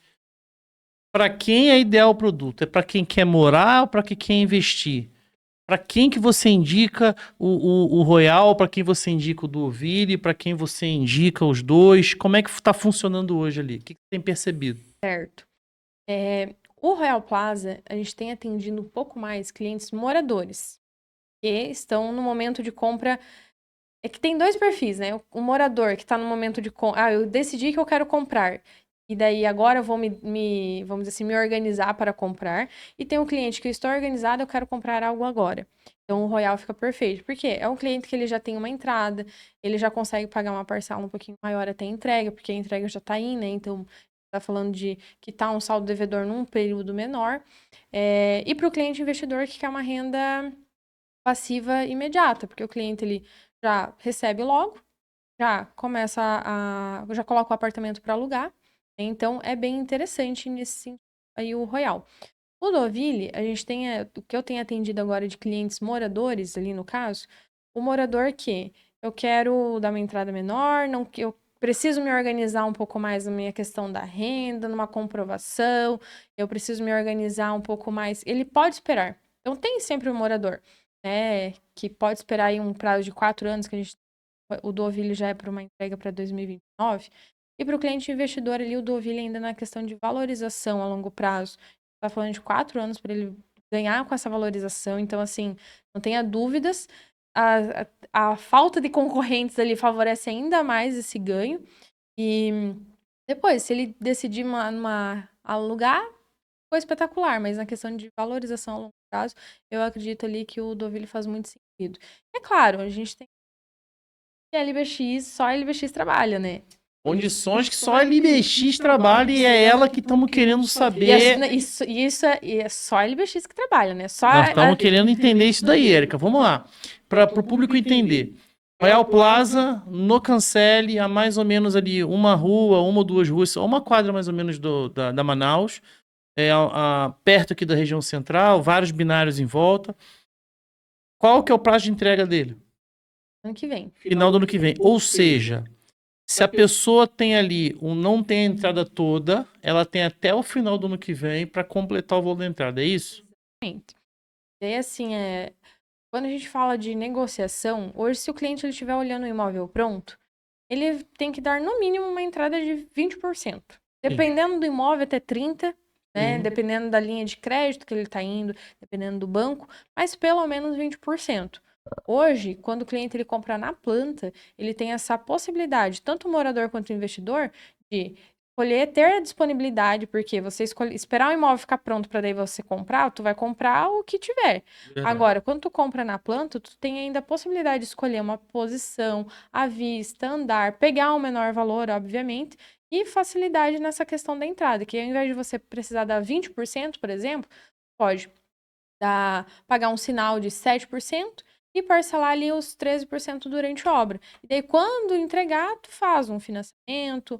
para quem é ideal o produto? É para quem quer morar ou para quem quer investir? Para quem que você indica o Royal? Para quem você indica o Deauville? Para quem você indica os dois? Como é que está funcionando hoje ali? O que você tem percebido? Certo. O Royal Plaza, a gente tem atendido um pouco mais clientes moradores, que estão no momento de compra É que tem dois perfis, né? O morador que está no momento de... eu decidi que eu quero comprar. E daí agora eu vou vamos dizer assim, me organizar para comprar. E tem um cliente que eu estou organizado, eu quero comprar algo agora. Então o Royal fica perfeito. Por quê? É um cliente que ele já tem uma entrada, ele já consegue pagar uma parcela um pouquinho maior até a entrega, porque a entrega já está aí, né? Então tá falando de quitar um saldo devedor num período menor. E para o cliente investidor que quer uma renda passiva imediata, porque o cliente ele já recebe logo, já começa já coloca o apartamento para alugar. Então é bem interessante nesse sentido aí o Royal. O Deauville, a gente tem o que eu tenho atendido agora de clientes moradores ali no caso, o morador que eu quero dar uma entrada menor, não que eu preciso me organizar um pouco mais na minha questão da renda, numa comprovação, eu preciso me organizar um pouco mais. Ele pode esperar. Então tem sempre um morador, né, que pode esperar aí um prazo de 4 anos, que o Deauville já é para uma entrega para 2029. E para o cliente investidor ali, o Deauville ainda na questão de valorização a longo prazo. Está falando de 4 anos para ele ganhar com essa valorização. Então, assim, não tenha dúvidas. A falta de concorrentes ali favorece ainda mais esse ganho. E depois, se ele decidir alugar, foi espetacular. Mas na questão de valorização a longo prazo, eu acredito ali que o Deauville faz muito sentido. É claro, a gente tem que a LBX, só a LBX trabalha, né? Condições que só a LBX trabalha e é ela que estamos querendo saber. E é só a LBX que trabalha, né? Nós estamos querendo entender isso daí, Érica. Vamos lá. Para o público entender. Royal Plaza, no Cancele, a mais ou menos ali uma rua, uma ou duas ruas, uma quadra mais ou menos da Manaus, perto aqui da região central, vários binários em volta. Qual que é o prazo de entrega dele? Ano que vem. Final do ano que vem. Ou seja, se a pessoa tem ali, não tem a entrada toda, ela tem até o final do ano que vem para completar o valor da entrada, é isso? Exatamente. E aí, assim, quando a gente fala de negociação, hoje, se o cliente estiver olhando o imóvel pronto, ele tem que dar, no mínimo, uma entrada de 20%. Dependendo do imóvel, até 30%, né? Dependendo da linha de crédito que ele está indo, dependendo do banco, mas pelo menos 20%. Hoje, quando o cliente ele compra na planta, ele tem essa possibilidade, tanto o morador quanto o investidor, de escolher ter a disponibilidade, porque você esperar o imóvel ficar pronto para daí você comprar, tu vai comprar o que tiver. Verdade. Agora, quando tu compra na planta, tu tem ainda a possibilidade de escolher uma posição, a vista, andar, pegar um menor valor, obviamente, e facilidade nessa questão da entrada, que ao invés de você precisar dar 20%, por exemplo, pode pagar um sinal de 7% e parcelar ali os 13% durante a obra. E daí, quando entregar, tu faz um financiamento,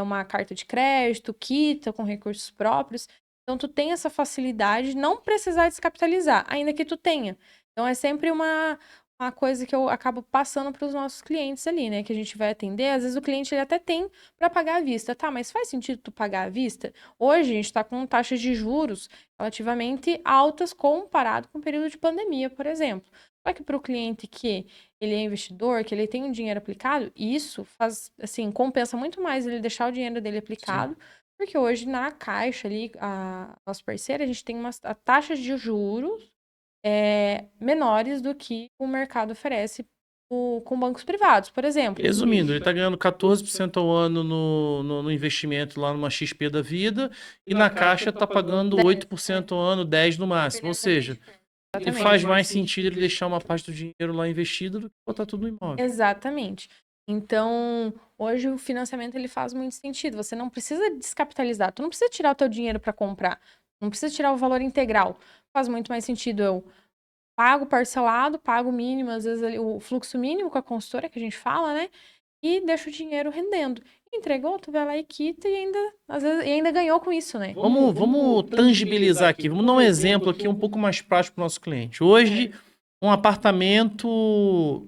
uma carta de crédito, quita com recursos próprios. Então, tu tem essa facilidade de não precisar descapitalizar, ainda que tu tenha. Então, é sempre uma coisa que eu acabo passando para os nossos clientes ali, né? Que a gente vai atender. Às vezes o cliente ele até tem para pagar à vista. Tá, mas faz sentido tu pagar à vista? Hoje a gente está com taxas de juros relativamente altas comparado com o período de pandemia, por exemplo. Só que para o cliente que ele é investidor, que ele tem um dinheiro aplicado, isso faz, assim, compensa muito mais ele deixar o dinheiro dele aplicado, porque hoje na Caixa ali, a nossa parceira, a gente tem taxas de juros menores do que o mercado oferece com bancos privados, por exemplo. Resumindo, ele está ganhando 14% ao ano no investimento lá numa XP da vida e na Caixa está pagando 8% ao ano, 10% no máximo. Ou seja, ele faz mais sentido ele deixar uma parte do dinheiro lá investido do que botar tudo no imóvel. Exatamente. Então, hoje o financiamento ele faz muito sentido. Você não precisa descapitalizar, tu não precisa tirar o teu dinheiro para comprar, não precisa tirar o valor integral. Faz muito mais sentido eu pago parcelado, pago o mínimo, às vezes ali, o fluxo mínimo com a consultora que a gente fala, né? E deixa o dinheiro rendendo. Entregou, tu vai lá e quita e ainda, às vezes, e ainda ganhou com isso, né? Vamos tangibilizar aqui, vamos dar um exemplo aqui um pouco mais prático para o nosso cliente. Hoje, um apartamento,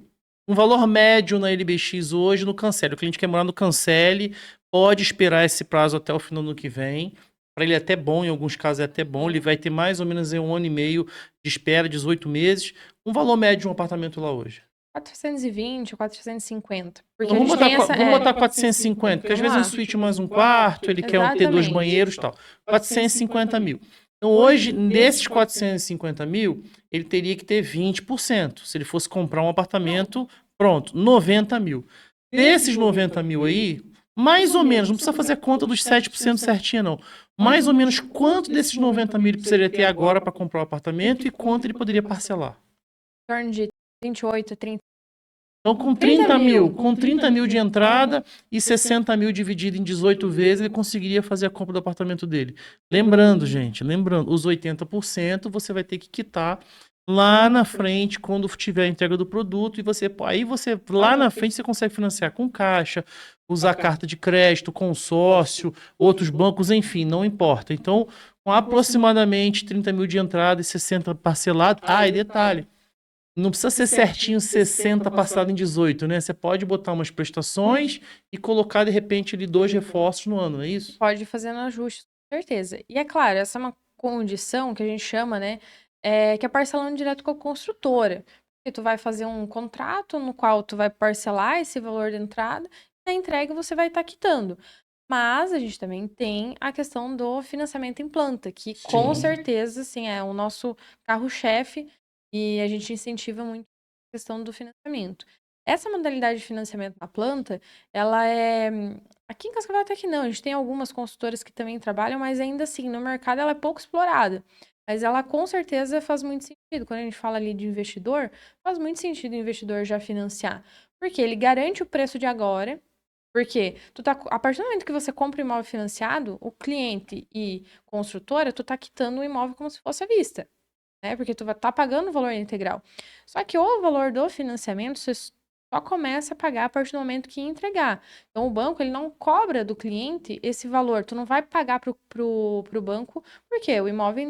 um valor médio na LBX hoje no Cancele. O cliente quer morar no Cancele, pode esperar esse prazo até o final do ano que vem. Para ele é até bom, em alguns casos é até bom. Ele vai ter mais ou menos 1 ano e meio de espera, 18 meses. Um valor médio de um apartamento lá hoje. 420 ou 450. Porque Então, vamos botar 450, porque às vezes é um lá. suíte mais um quarto, ele quer ter 2 Exatamente. banheiros e tal. 450 mil. Então, hoje, desses 450 mil, ele teria que ter 20%. Se ele fosse comprar um apartamento Pronto, 90 mil. Desses 90 mil aí, mais ou menos, não precisa fazer a conta dos 7% certinha, não. Mais ou menos quanto desses 90 mil ele precisaria ter agora para comprar o apartamento e quanto ele poderia parcelar? Em torno de 28, 30. Então, com 30 mil de entrada e 60 mil dividido em 18 vezes, ele conseguiria fazer a compra do apartamento dele. Lembrando, gente, os 80% você vai ter que quitar lá na frente, quando tiver a entrega do produto, e aí você, lá na frente, você consegue financiar com caixa, usar carta de crédito, consórcio, outros bancos, enfim, não importa. Então, com aproximadamente 30 mil de entrada e 60 parcelado. E detalhe. Não precisa ser certinho 60 passado em 18, né? Você pode botar umas prestações e colocar, de repente, ali 2 reforços no ano, não é isso? Pode ir fazendo ajustes, com certeza. E é claro, essa é uma condição que a gente chama, né? Que é parcelando direto com a construtora. Porque tu vai fazer um contrato no qual tu vai parcelar esse valor de entrada e na entrega você vai estar quitando. Mas a gente também tem a questão do financiamento em planta, que com Sim. certeza, assim, é o nosso carro-chefe e a gente incentiva muito a questão do financiamento. Essa modalidade de financiamento na planta, ela é. Aqui em Cascavel até que não, a gente tem algumas consultoras que também trabalham, mas ainda assim, no mercado ela é pouco explorada. Mas ela com certeza faz muito sentido. Quando a gente fala ali de investidor, faz muito sentido o investidor já financiar. Porque ele garante o preço de agora. Porque a partir do momento que você compra o imóvel financiado, o cliente e construtora, tu tá quitando o imóvel como se fosse à vista, né? Porque tu vai estar pagando o valor integral. Só que o valor do financiamento você só começa a pagar a partir do momento que entregar. Então o banco ele não cobra do cliente esse valor. Tu não vai pagar pro banco porque o imóvel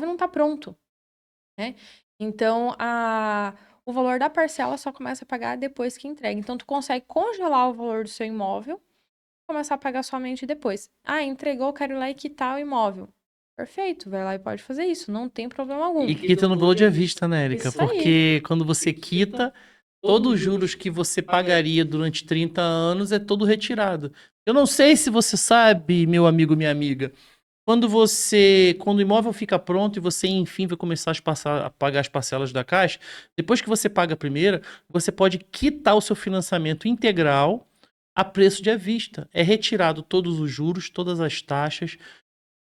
não está pronto, né? Então o valor da parcela só começa a pagar depois que entrega. Então tu consegue congelar o valor do seu imóvel e começar a pagar somente depois. Entregou, quero ir lá e quitar o imóvel. Perfeito, vai lá e pode fazer isso, não tem problema algum. E quita no valor de à vista, né, Érica? Isso aí. Porque quando você quita, todos os juros que você pagaria durante 30 anos é todo retirado. Eu não sei se você sabe, meu amigo, minha amiga, quando o imóvel fica pronto e você, enfim, vai começar a pagar as parcelas da Caixa, depois que você paga a primeira, você pode quitar o seu financiamento integral a preço de à vista. É retirado todos os juros, todas as taxas,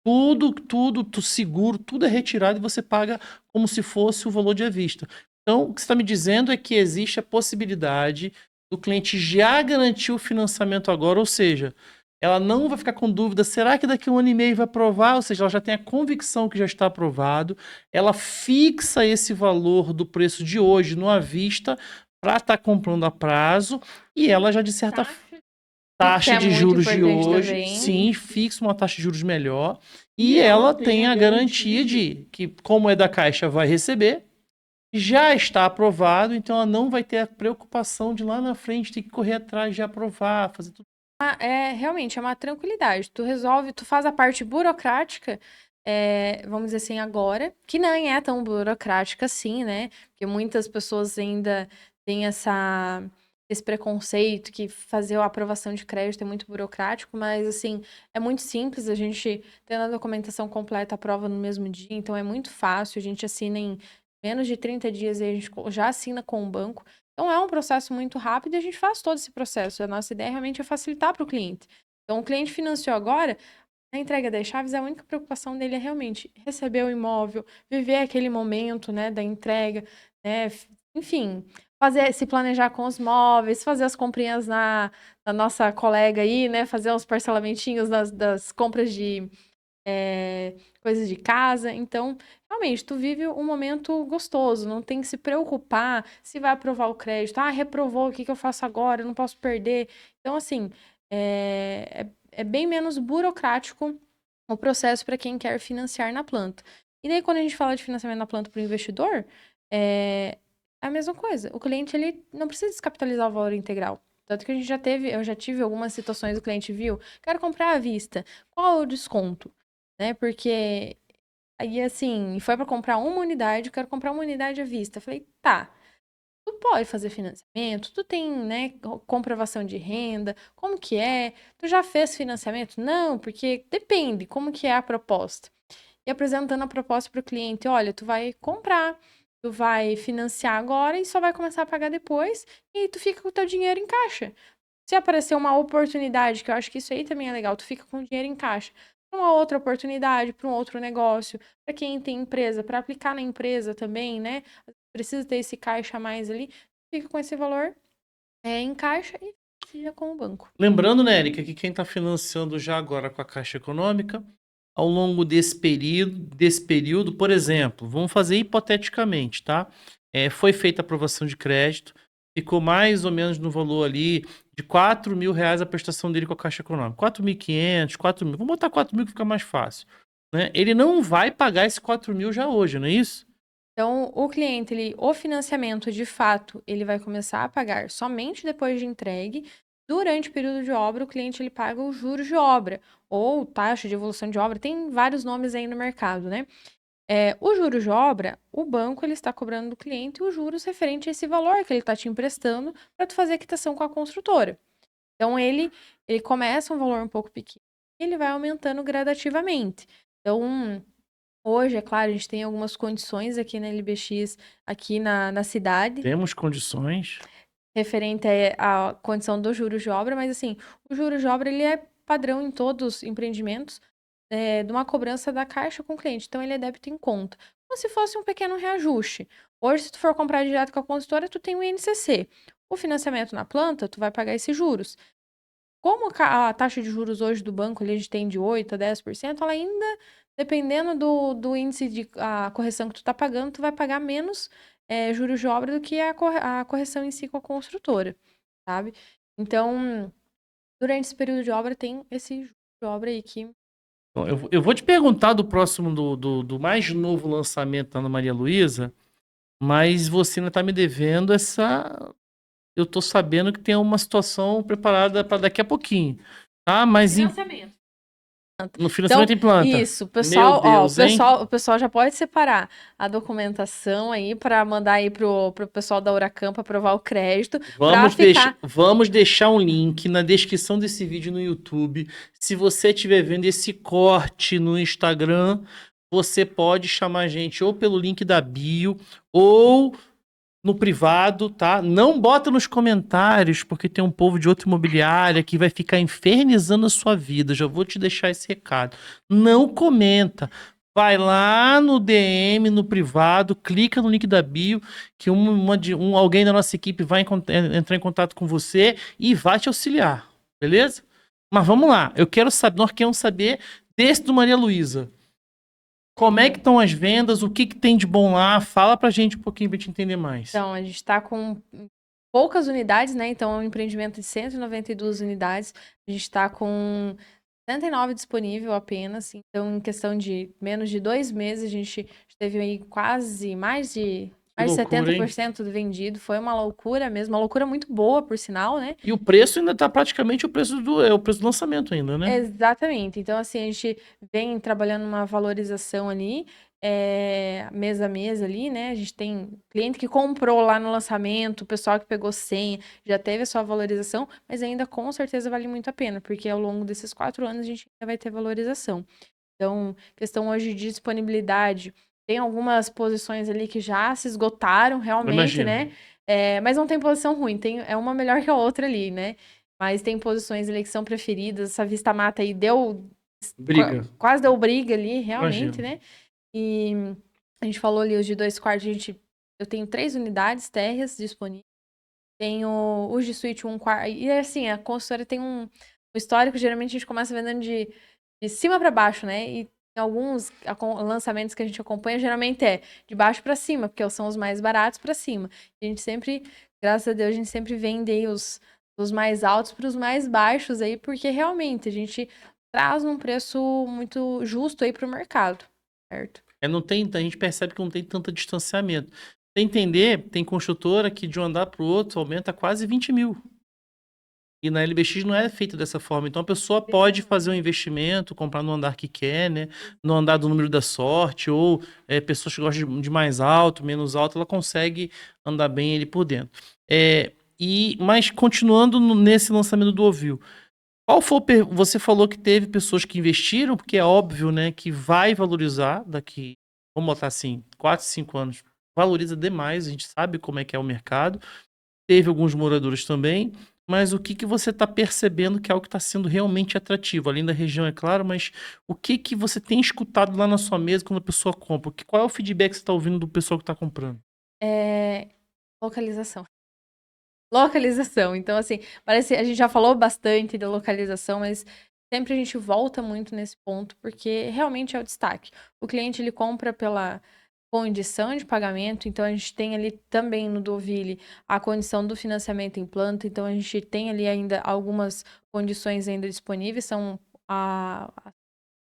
tudo, seguro, tudo é retirado e você paga como se fosse o valor de à vista. Então, o que você está me dizendo é que existe a possibilidade do cliente já garantir o financiamento agora, ou seja, ela não vai ficar com dúvida, será que daqui a 1 ano e meio vai aprovar? Ou seja, ela já tem a convicção que já está aprovado, ela fixa esse valor do preço de hoje no à vista para estar comprando a prazo e ela já, de certa taxa de juros de hoje, também. sim, fixa uma taxa de juros melhor e ela tem a garantia de que, como é da Caixa, vai receber, já está aprovado, então ela não vai ter a preocupação de lá na frente ter que correr atrás de aprovar, fazer tudo. Realmente, é uma tranquilidade. Tu resolve, tu faz a parte burocrática, vamos dizer assim, agora, que nem é tão burocrática assim, né? Porque muitas pessoas ainda têm esse preconceito que fazer a aprovação de crédito é muito burocrático, mas assim, é muito simples, a gente tendo a documentação completa, aprova no mesmo dia, então é muito fácil, a gente assina em menos de 30 dias e a gente já assina com o banco. Então é um processo muito rápido e a gente faz todo esse processo. A nossa ideia realmente é facilitar para o cliente. Então o cliente financiou agora, a entrega das chaves, a única preocupação dele é realmente receber o imóvel, viver aquele momento, né, da entrega, né, enfim, se planejar com os móveis, fazer as comprinhas na nossa colega aí, né, fazer os parcelamentinhos das compras de coisas de casa. Então, realmente, tu vive um momento gostoso, não tem que se preocupar se vai aprovar o crédito. Reprovou, o que que eu faço agora? Eu não posso perder. Então, assim, é bem menos burocrático o processo para quem quer financiar na planta. E daí, quando a gente fala de financiamento na planta para o investidor, é a mesma coisa. O cliente, ele não precisa descapitalizar o valor integral. Tanto que eu já tive algumas situações, o cliente viu, quero comprar à vista, qual é o desconto? Né? Porque aí assim, foi para comprar uma unidade, eu quero comprar uma unidade à vista. Eu falei, tá, tu pode fazer financiamento, tu tem, né, comprovação de renda, como que é? Tu já fez financiamento? Não, porque depende, como que é a proposta. E apresentando a proposta para o cliente, olha, tu vai comprar, tu vai financiar agora e só vai começar a pagar depois, e aí tu fica com o teu dinheiro em caixa. Se aparecer uma oportunidade, que eu acho que isso aí também é legal, tu fica com o dinheiro em caixa, pra uma outra oportunidade, para um outro negócio, para quem tem empresa, para aplicar na empresa também, né? Precisa ter esse caixa a mais ali, fica com esse valor em caixa e fica com o banco. Lembrando, né, Érica, que quem está financiando já agora com a Caixa Econômica, ao longo desse período, por exemplo, vamos fazer hipoteticamente, tá? Foi feita a aprovação de crédito, ficou mais ou menos no valor ali de R$ 4.000 a prestação dele com a Caixa Econômica. 4.500, 4.000. Vamos botar 4.000 que fica mais fácil, né? Ele não vai pagar esse 4.000 já hoje, não é isso? Então, o cliente, o financiamento, de fato, ele vai começar a pagar somente depois de entregue. Durante o período de obra, o cliente ele paga os juros de obra ou taxa de evolução de obra. Tem vários nomes aí no mercado, né? O juros de obra, o banco ele está cobrando do cliente os juros referente a esse valor que ele está te emprestando para tu fazer a quitação com a construtora. Então, ele começa um valor um pouco pequeno e ele vai aumentando gradativamente. Então, hoje, é claro, a gente tem algumas condições aqui na LBX, aqui na cidade, Temos condições. referente à condição dos juros de obra, mas assim, o juros de obra ele é padrão em todos os empreendimentos, de uma cobrança da Caixa com o cliente. Então, ele é débito em conta. Como se fosse um pequeno reajuste. Hoje, se tu for comprar direto com a consultora, tu tem o INCC. O financiamento na planta, tu vai pagar esses juros. Como a taxa de juros hoje do banco ali, a gente tem de 8% a 10%, ela ainda, dependendo do índice de a correção que tu tá pagando, tu vai pagar menos juros de obra do que a correção em si com a construtora, sabe? Então, durante esse período de obra, tem esse juro de obra aí que... Bom, eu vou te perguntar do próximo, do mais novo lançamento da Ana Maria Luísa, mas você ainda tá me devendo essa. Eu tô sabendo que tem uma situação preparada para daqui a pouquinho, tá? Mas no financiamento Então, em planta. isso, o Meu pessoal, ó, Deus, hein? o pessoal já pode separar a documentação aí para mandar aí pro pessoal da Huracan para aprovar o crédito, para ficar... Vamos deixar um link na descrição desse vídeo no YouTube. Se você estiver vendo esse corte no Instagram, você pode chamar a gente ou pelo link da bio ou no privado, tá? Não bota nos comentários, porque tem um povo de outra imobiliária que vai ficar infernizando a sua vida. Já vou te deixar esse recado. Não comenta. Vai lá no DM, no privado, clica no link da bio, que alguém da nossa equipe vai entrar em contato com você e vai te auxiliar, beleza? Mas vamos lá, nós queremos saber desse do Maria Luísa. Como é que estão as vendas? O que tem de bom lá? Fala pra gente um pouquinho pra gente entender mais. Então, a gente está com poucas unidades, né? Então, é um empreendimento de 192 unidades. A gente está com 79 disponível apenas. Então, em questão de menos de 2 meses, a gente teve aí quase mais de Que loucura, hein? 70% do vendido. Foi uma loucura mesmo, uma loucura muito boa, por sinal, né? E o preço ainda tá praticamente o preço do lançamento ainda, né? Exatamente. Então, assim, a gente vem trabalhando uma valorização ali, mês a mês ali, né? A gente tem cliente que comprou lá no lançamento, o pessoal que pegou senha, já teve a sua valorização, mas ainda com certeza vale muito a pena, porque ao longo desses 4 anos a gente ainda vai ter valorização. Então, questão hoje de disponibilidade, tem algumas posições ali que já se esgotaram realmente, Imagino. né? Mas não tem posição ruim, é uma melhor que a outra ali, né? Mas tem posições ali que são preferidas. Essa Vista Mata aí Briga. quase deu briga ali, realmente, Imagino. né? E a gente falou ali os de 2 quartos, eu tenho 3 unidades térreas disponíveis. Tenho os de suíte 1 quarto. E assim, a consultora tem um histórico, geralmente a gente começa vendendo de cima para baixo, né? E tem alguns lançamentos que a gente acompanha, geralmente é de baixo para cima, porque são os mais baratos para cima. A gente sempre, graças a Deus, a gente sempre vende aí os mais altos para os mais baixos aí, porque realmente a gente traz um preço muito justo aí para o mercado, certo? A gente percebe que não tem tanto distanciamento. Pra entender, tem construtora que de um andar pro outro aumenta quase 20 mil. E na LBX não é feito dessa forma. Então a pessoa pode fazer um investimento, comprar no andar que quer, né? No andar do número da sorte, ou pessoas que gostam de mais alto, menos alto, ela consegue andar bem ele por dentro. Mas continuando nesse lançamento do Ovil, você falou que teve pessoas que investiram, porque é óbvio, né, que vai valorizar daqui, vamos botar assim, 4, 5 anos valoriza demais, a gente sabe como é que é o mercado. Teve alguns moradores também, mas o que que você está percebendo que é algo que está sendo realmente atrativo? Além da região, é claro, mas o que que você tem escutado lá na sua mesa quando a pessoa compra? Qual é o feedback que você está ouvindo do pessoal que está comprando? É, localização. Localização. Então, assim, parece a gente já falou bastante da localização, mas sempre a gente volta muito nesse ponto, porque realmente é o destaque. O cliente, ele compra pela condição de pagamento, então a gente tem ali também no Dovile a condição do financiamento em planta, então a gente tem ali ainda algumas condições ainda disponíveis, são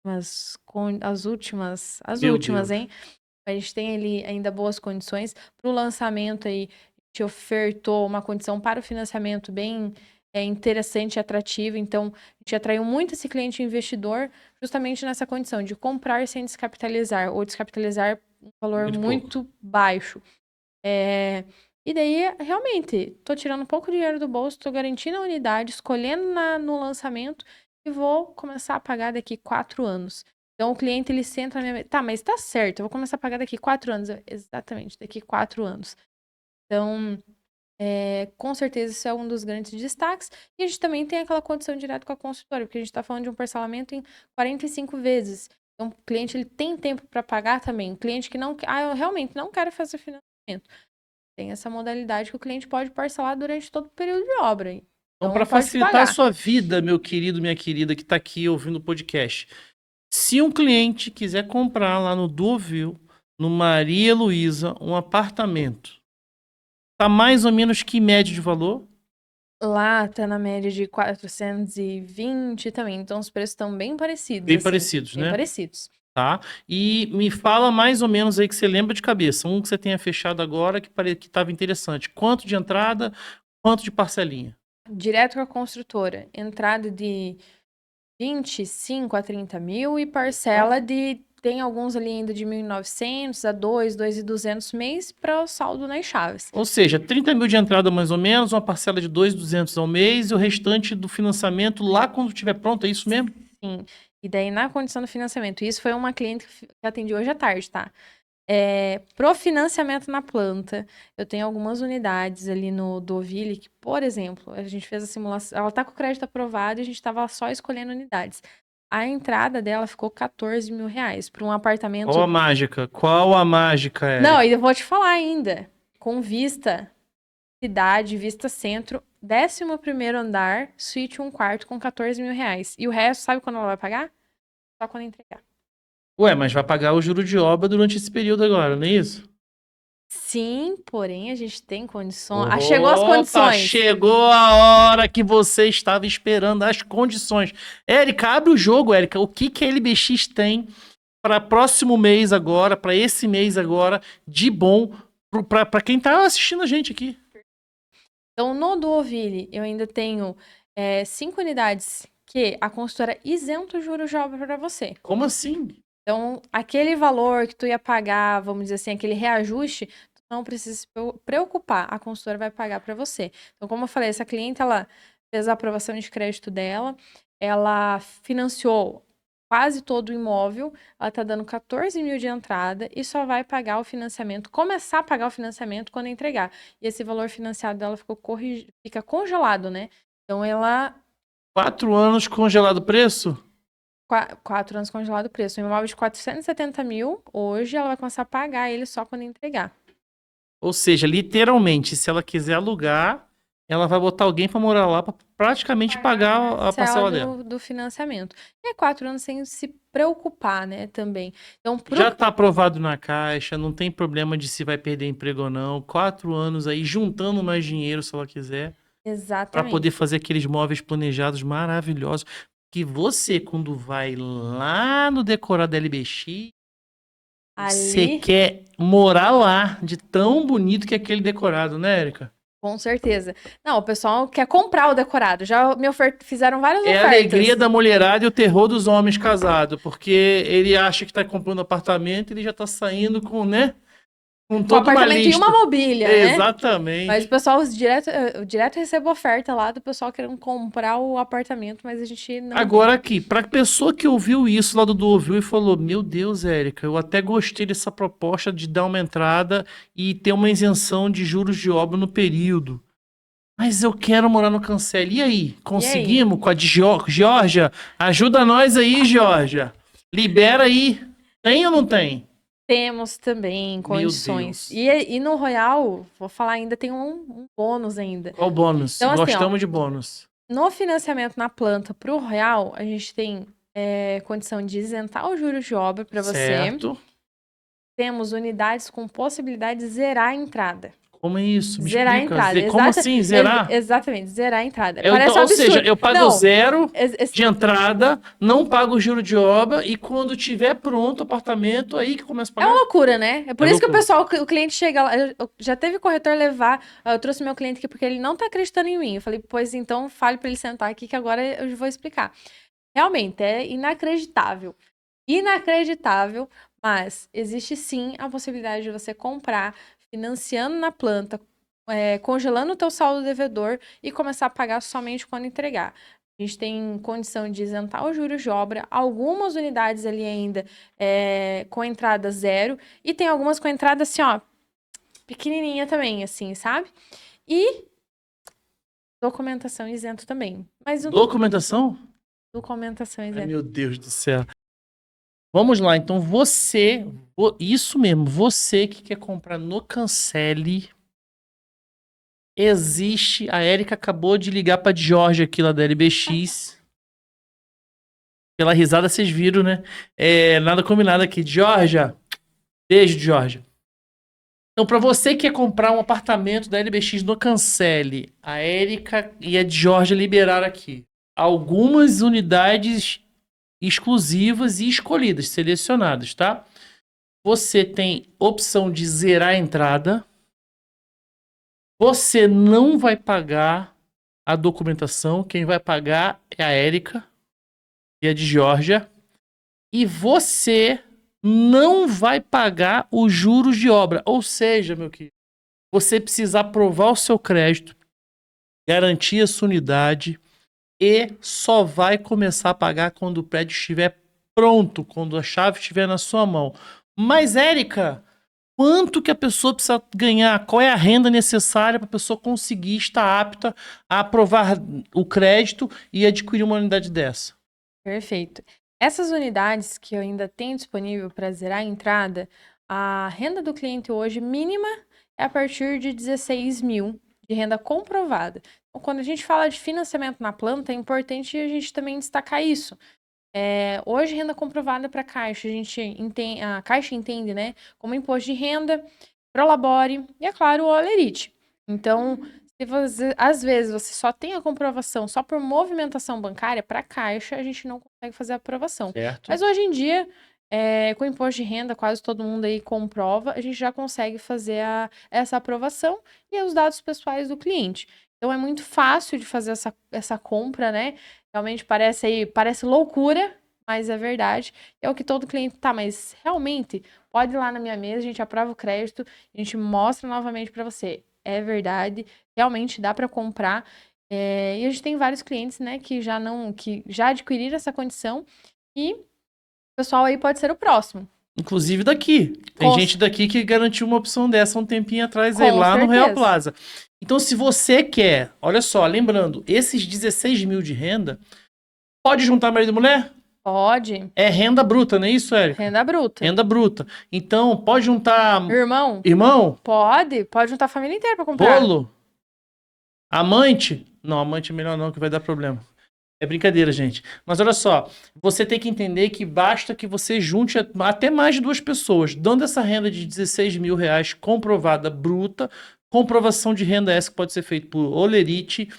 as Meu últimas, Deus. hein? A gente tem ali ainda boas condições para o lançamento aí, te ofertou uma condição para o financiamento bem interessante e atrativa. Então, a gente atraiu muito esse cliente investidor justamente nessa condição de comprar sem descapitalizar ou descapitalizar um valor Muito pouco. muito baixo. E daí, realmente, tô tirando um pouco de dinheiro do bolso, tô garantindo a unidade, escolhendo no lançamento e vou começar a pagar daqui 4 anos. Então, o cliente, ele senta na minha... Tá, mas tá certo, eu vou começar a pagar daqui 4 anos. Exatamente, daqui 4 anos. Então, com certeza, isso é um dos grandes destaques. E a gente também tem aquela condição direta com a consultora, porque a gente está falando de um parcelamento em 45 vezes. Então, o cliente, ele tem tempo para pagar também. O cliente que não... eu realmente não quero fazer financiamento. Tem essa modalidade que o cliente pode parcelar durante todo o período de obra. Então, Então, para não pode facilitar a pagar. sua vida, meu querido, minha querida, que está aqui ouvindo o podcast, se um cliente quiser comprar lá no Duvil, no Maria Luísa, um apartamento, tá mais ou menos que média de valor? Lá tá na média de 420 também. Então, os preços estão bem parecidos, Bem assim. parecidos, Bem né? parecidos. Tá? E me fala mais ou menos aí que você lembra de cabeça. Um que você tenha fechado agora que estava interessante. Quanto de entrada, quanto de parcelinha? Direto com a construtora. Entrada de 25 a 30 mil e parcela de... Tem alguns ali ainda de 1.900 a 2.200 mês para o saldo nas chaves. Ou seja, 30 mil de entrada mais ou menos, uma parcela de 2.200 ao mês e o restante do financiamento lá quando estiver pronto, é isso mesmo? Sim. E daí, na condição do financiamento, isso foi uma cliente que atendi hoje à tarde, tá? Pro financiamento na planta, eu tenho algumas unidades ali no Dovile que, por exemplo, a gente fez a simulação, ela tá com o crédito aprovado e a gente tava só escolhendo unidades. A entrada dela ficou 14 mil reais para um apartamento. Qual a mágica? Qual a mágica, Não, Érica? e eu vou te falar ainda. Com vista cidade, vista centro, 11º andar, suíte 1 quarto com 14 mil reais. E o resto, sabe quando ela vai pagar? Só quando entregar. Ué, mas vai pagar o juro de obra durante esse período agora, não é isso? Sim, porém a gente tem condições. Ah, chegou as Opa, condições. chegou a hora que você estava esperando, as condições. Érica, abre o jogo, Érica. O que que a LBX tem para próximo mês agora, para esse mês agora, de bom para quem tá assistindo a gente aqui? Então, no Duoville, eu ainda tenho 5 unidades que a consultora isenta o juros de obra para você. Como assim? Então, aquele valor que tu ia pagar, vamos dizer assim, aquele reajuste, tu não precisa se preocupar, a consultora vai pagar para você. Então, como eu falei, essa cliente, ela fez a aprovação de crédito dela, ela financiou quase todo o imóvel, ela tá dando 14 mil de entrada e só vai pagar o financiamento, começar a pagar o financiamento quando entregar. E esse valor financiado dela fica congelado, né? Então, ela 4 anos congelado o preço? 4 anos congelado o preço. Um imóvel de 470 mil, hoje ela vai começar a pagar ele só quando entregar. Ou seja, literalmente, se ela quiser alugar, ela vai botar alguém para morar lá para praticamente pagar a parcela dela. Do financiamento. E é 4 anos sem se preocupar, né, também. Então, Já está aprovado na Caixa, não tem problema de se vai perder emprego ou não. 4 anos aí, juntando mais dinheiro se ela quiser, para poder Exatamente. fazer aqueles móveis planejados maravilhosos. Que você, quando vai lá no decorado da LBX, você Ali, quer morar lá, de tão bonito que é aquele decorado, né, Érica? com certeza. Não, o pessoal quer comprar o decorado. Já fizeram várias É a ofertas. alegria da mulherada e o terror dos homens casados, porque ele acha que tá comprando apartamento, ele já tá saindo com, né? Com um toda uma apartamento e lista. uma mobília, né? Exatamente. Mas o pessoal eu direto recebo oferta lá do pessoal querendo comprar o apartamento, mas a gente não Agora aqui, pra pessoa que ouviu isso lá do ouviu e falou, meu Deus, Érica, eu até gostei dessa proposta de dar uma entrada e ter uma isenção de juros de obra no período. Mas eu quero morar no Cancele. E aí? Conseguimos com a de Georgia? Ajuda nós aí, Georgia. Libera aí. Tem ou não tem? temos também condições. Deus. E no Royal, vou falar ainda, tem um bônus ainda. Qual bônus? Então, assim, ó, Gostamos de bônus. no financiamento na planta para o Royal, a gente tem condição de isentar os juros de obra para você. Certo. Temos unidades com possibilidade de zerar a entrada. Como é isso? Me Zerar a explica. entrada. Como assim, zerar? Exatamente, zerar a entrada. Eu, Parece um ou absurdo. seja, eu pago Não, zero de entrada, não pago o juro de obra e quando tiver pronto o apartamento, aí que começa a é pagar. uma loucura, né? É por É isso que loucura. o cliente chega lá. Já teve corretor levar. Eu trouxe meu cliente aqui porque ele não tá acreditando em mim. Eu falei, pois então fale para ele sentar aqui que agora eu vou explicar. Realmente, é inacreditável. Inacreditável, mas existe sim a possibilidade de você comprar financiando na planta, congelando o teu saldo devedor e começar a pagar somente quando entregar. A gente tem condição de isentar os juros de obra, algumas unidades ali ainda com entrada zero, e tem algumas com entrada assim, ó, pequenininha também, assim, sabe? E documentação isento também. Mas Documentação? documentação Ai, isento. meu Deus do céu. Vamos lá, então isso mesmo, você que quer comprar no Cancele, existe, a Érica acabou de ligar pra Jorge aqui lá da LBX. Pela risada vocês viram, né? Nada combinado aqui. Georgia, beijo, Georgia. Então, para você que quer comprar um apartamento da LBX no Cancele, a Érica e a Georgia liberaram aqui algumas unidades exclusivas e escolhidas, selecionadas, tá? Você tem opção de zerar a entrada. Você não vai pagar a documentação. Quem vai pagar é a Érica e a de Georgia. E você não vai pagar os juros de obra. Ou seja, meu querido, você precisa aprovar o seu crédito, garantir a sua unidade e só vai começar a pagar quando o prédio estiver pronto, quando a chave estiver na sua mão. Mas, Érica, quanto que a pessoa precisa ganhar? Qual é a renda necessária para a pessoa conseguir estar apta a aprovar o crédito e adquirir uma unidade dessa? Perfeito. Essas unidades que eu ainda tenho disponível para zerar a entrada, a renda do cliente hoje mínima é a partir de 16 mil de renda comprovada. Então, quando a gente fala de financiamento na planta, é importante a gente também destacar isso. Hoje, renda comprovada para a Caixa, a Caixa entende, né, como imposto de renda, Prolabore e, é claro, o Olerite. Então, às vezes você só tem a comprovação só por movimentação bancária, para a Caixa a gente não consegue fazer a aprovação. Certo. Mas hoje em dia, com imposto de renda, quase todo mundo aí comprova, a gente já consegue fazer essa aprovação e os dados pessoais do cliente. Então é muito fácil de fazer essa compra, né? Realmente parece loucura, mas é verdade. É o que todo cliente tá, mas realmente pode ir lá na minha mesa, a gente aprova o crédito, a gente mostra novamente para você. É verdade, realmente dá para comprar. E a gente tem vários clientes, né, que já adquiriram essa condição e o pessoal aí pode ser o próximo. Inclusive daqui. Tem gente daqui que garantiu uma opção dessa um tempinho atrás aí, lá no Real Plaza. Então, se você quer, olha só, lembrando, esses 16 mil de renda, pode juntar marido e mulher? Pode. É renda bruta, não é isso, Érica? Renda bruta. Renda bruta. Então, pode juntar... Irmão? Irmão? Pode juntar a família inteira pra comprar. Bolo? Amante? Não, amante é melhor não, que vai dar problema. É brincadeira, gente. Mas olha só, você tem que entender que basta que você junte até mais de 2 pessoas, dando essa renda de 16 mil reais comprovada bruta, comprovação de renda essa que pode ser feita por Olerite,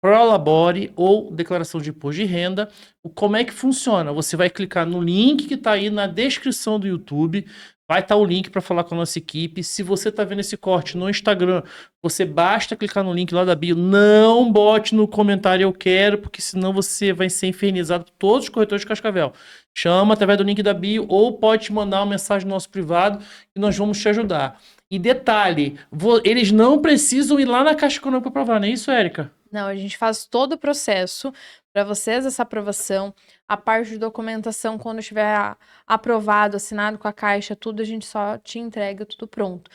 Prolabore ou declaração de imposto de renda. Como é que funciona? Você vai clicar no link que está aí na descrição do YouTube, vai estar o link para falar com a nossa equipe. Se você está vendo esse corte no Instagram, você basta clicar no link lá da bio. Não bote no comentário eu quero, porque senão você vai ser infernizado por todos os corretores de Cascavel. Chama através do link da bio ou pode mandar uma mensagem no nosso privado e nós vamos te ajudar. E detalhe, eles não precisam ir lá na Caixa Econômica para provar, não é isso, Érica? Não, a gente faz todo o processo para vocês, essa aprovação, a parte de documentação, quando estiver aprovado, assinado com a Caixa, tudo, a gente só te entrega tudo pronto.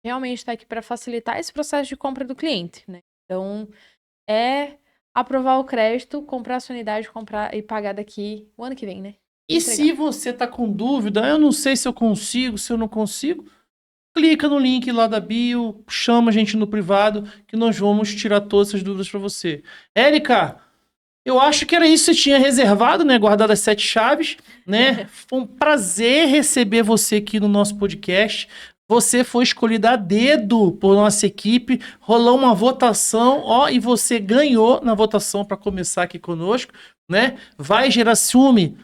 Realmente está aqui para facilitar esse processo de compra do cliente, né? Então, é aprovar o crédito, comprar a sua unidade, comprar e pagar daqui o ano que vem, né? E se você tá com dúvida, eu não sei se eu consigo, se eu não consigo, clica no link lá da bio, chama a gente no privado, que nós vamos tirar todas essas dúvidas para você. Érica, eu acho que era isso que você tinha reservado, né? Guardado as 7 chaves, né? Foi um prazer receber você aqui no nosso podcast. Você foi escolhida a dedo por nossa equipe, rolou uma votação, ó, e você ganhou na votação para começar aqui conosco, né? Vai gerar ciúme?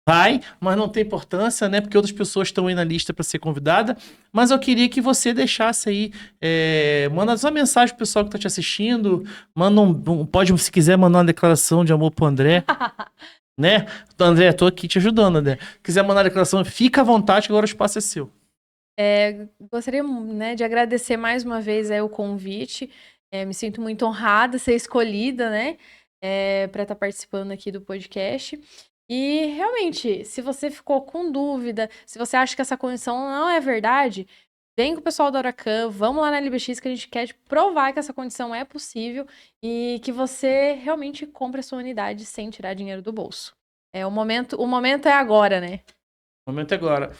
Vai, mas não tem importância, né? Porque outras pessoas estão aí na lista para ser convidada. Mas eu queria que você deixasse aí, manda só mensagem pro pessoal que tá te assistindo, manda pode, se quiser, mandar uma declaração de amor pro André, né? André, tô aqui te ajudando, André. Quiser mandar uma declaração, fica à vontade, que agora o espaço é seu. Gostaria, né, de agradecer mais uma vez o convite. Me sinto muito honrada de ser escolhida, né, para estar participando aqui do podcast. E realmente, se você ficou com dúvida, se você acha que essa condição não é verdade, vem com o pessoal da Huracan, vamos lá na LBX que a gente quer te provar que essa condição é possível e que você realmente compre a sua unidade sem tirar dinheiro do bolso. O momento é agora, né? O momento é agora.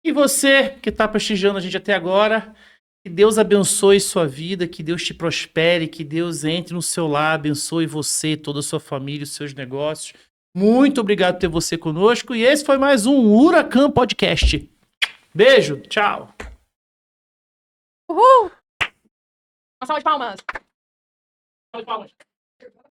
E você que está prestigiando a gente até agora, que Deus abençoe sua vida, que Deus te prospere, que Deus entre no seu lar, abençoe você, toda a sua família, os seus negócios. Muito obrigado por ter você conosco. E esse foi mais um Huracan Podcast. Beijo, tchau. Uhul! Uma salva de palmas. Salva de palmas.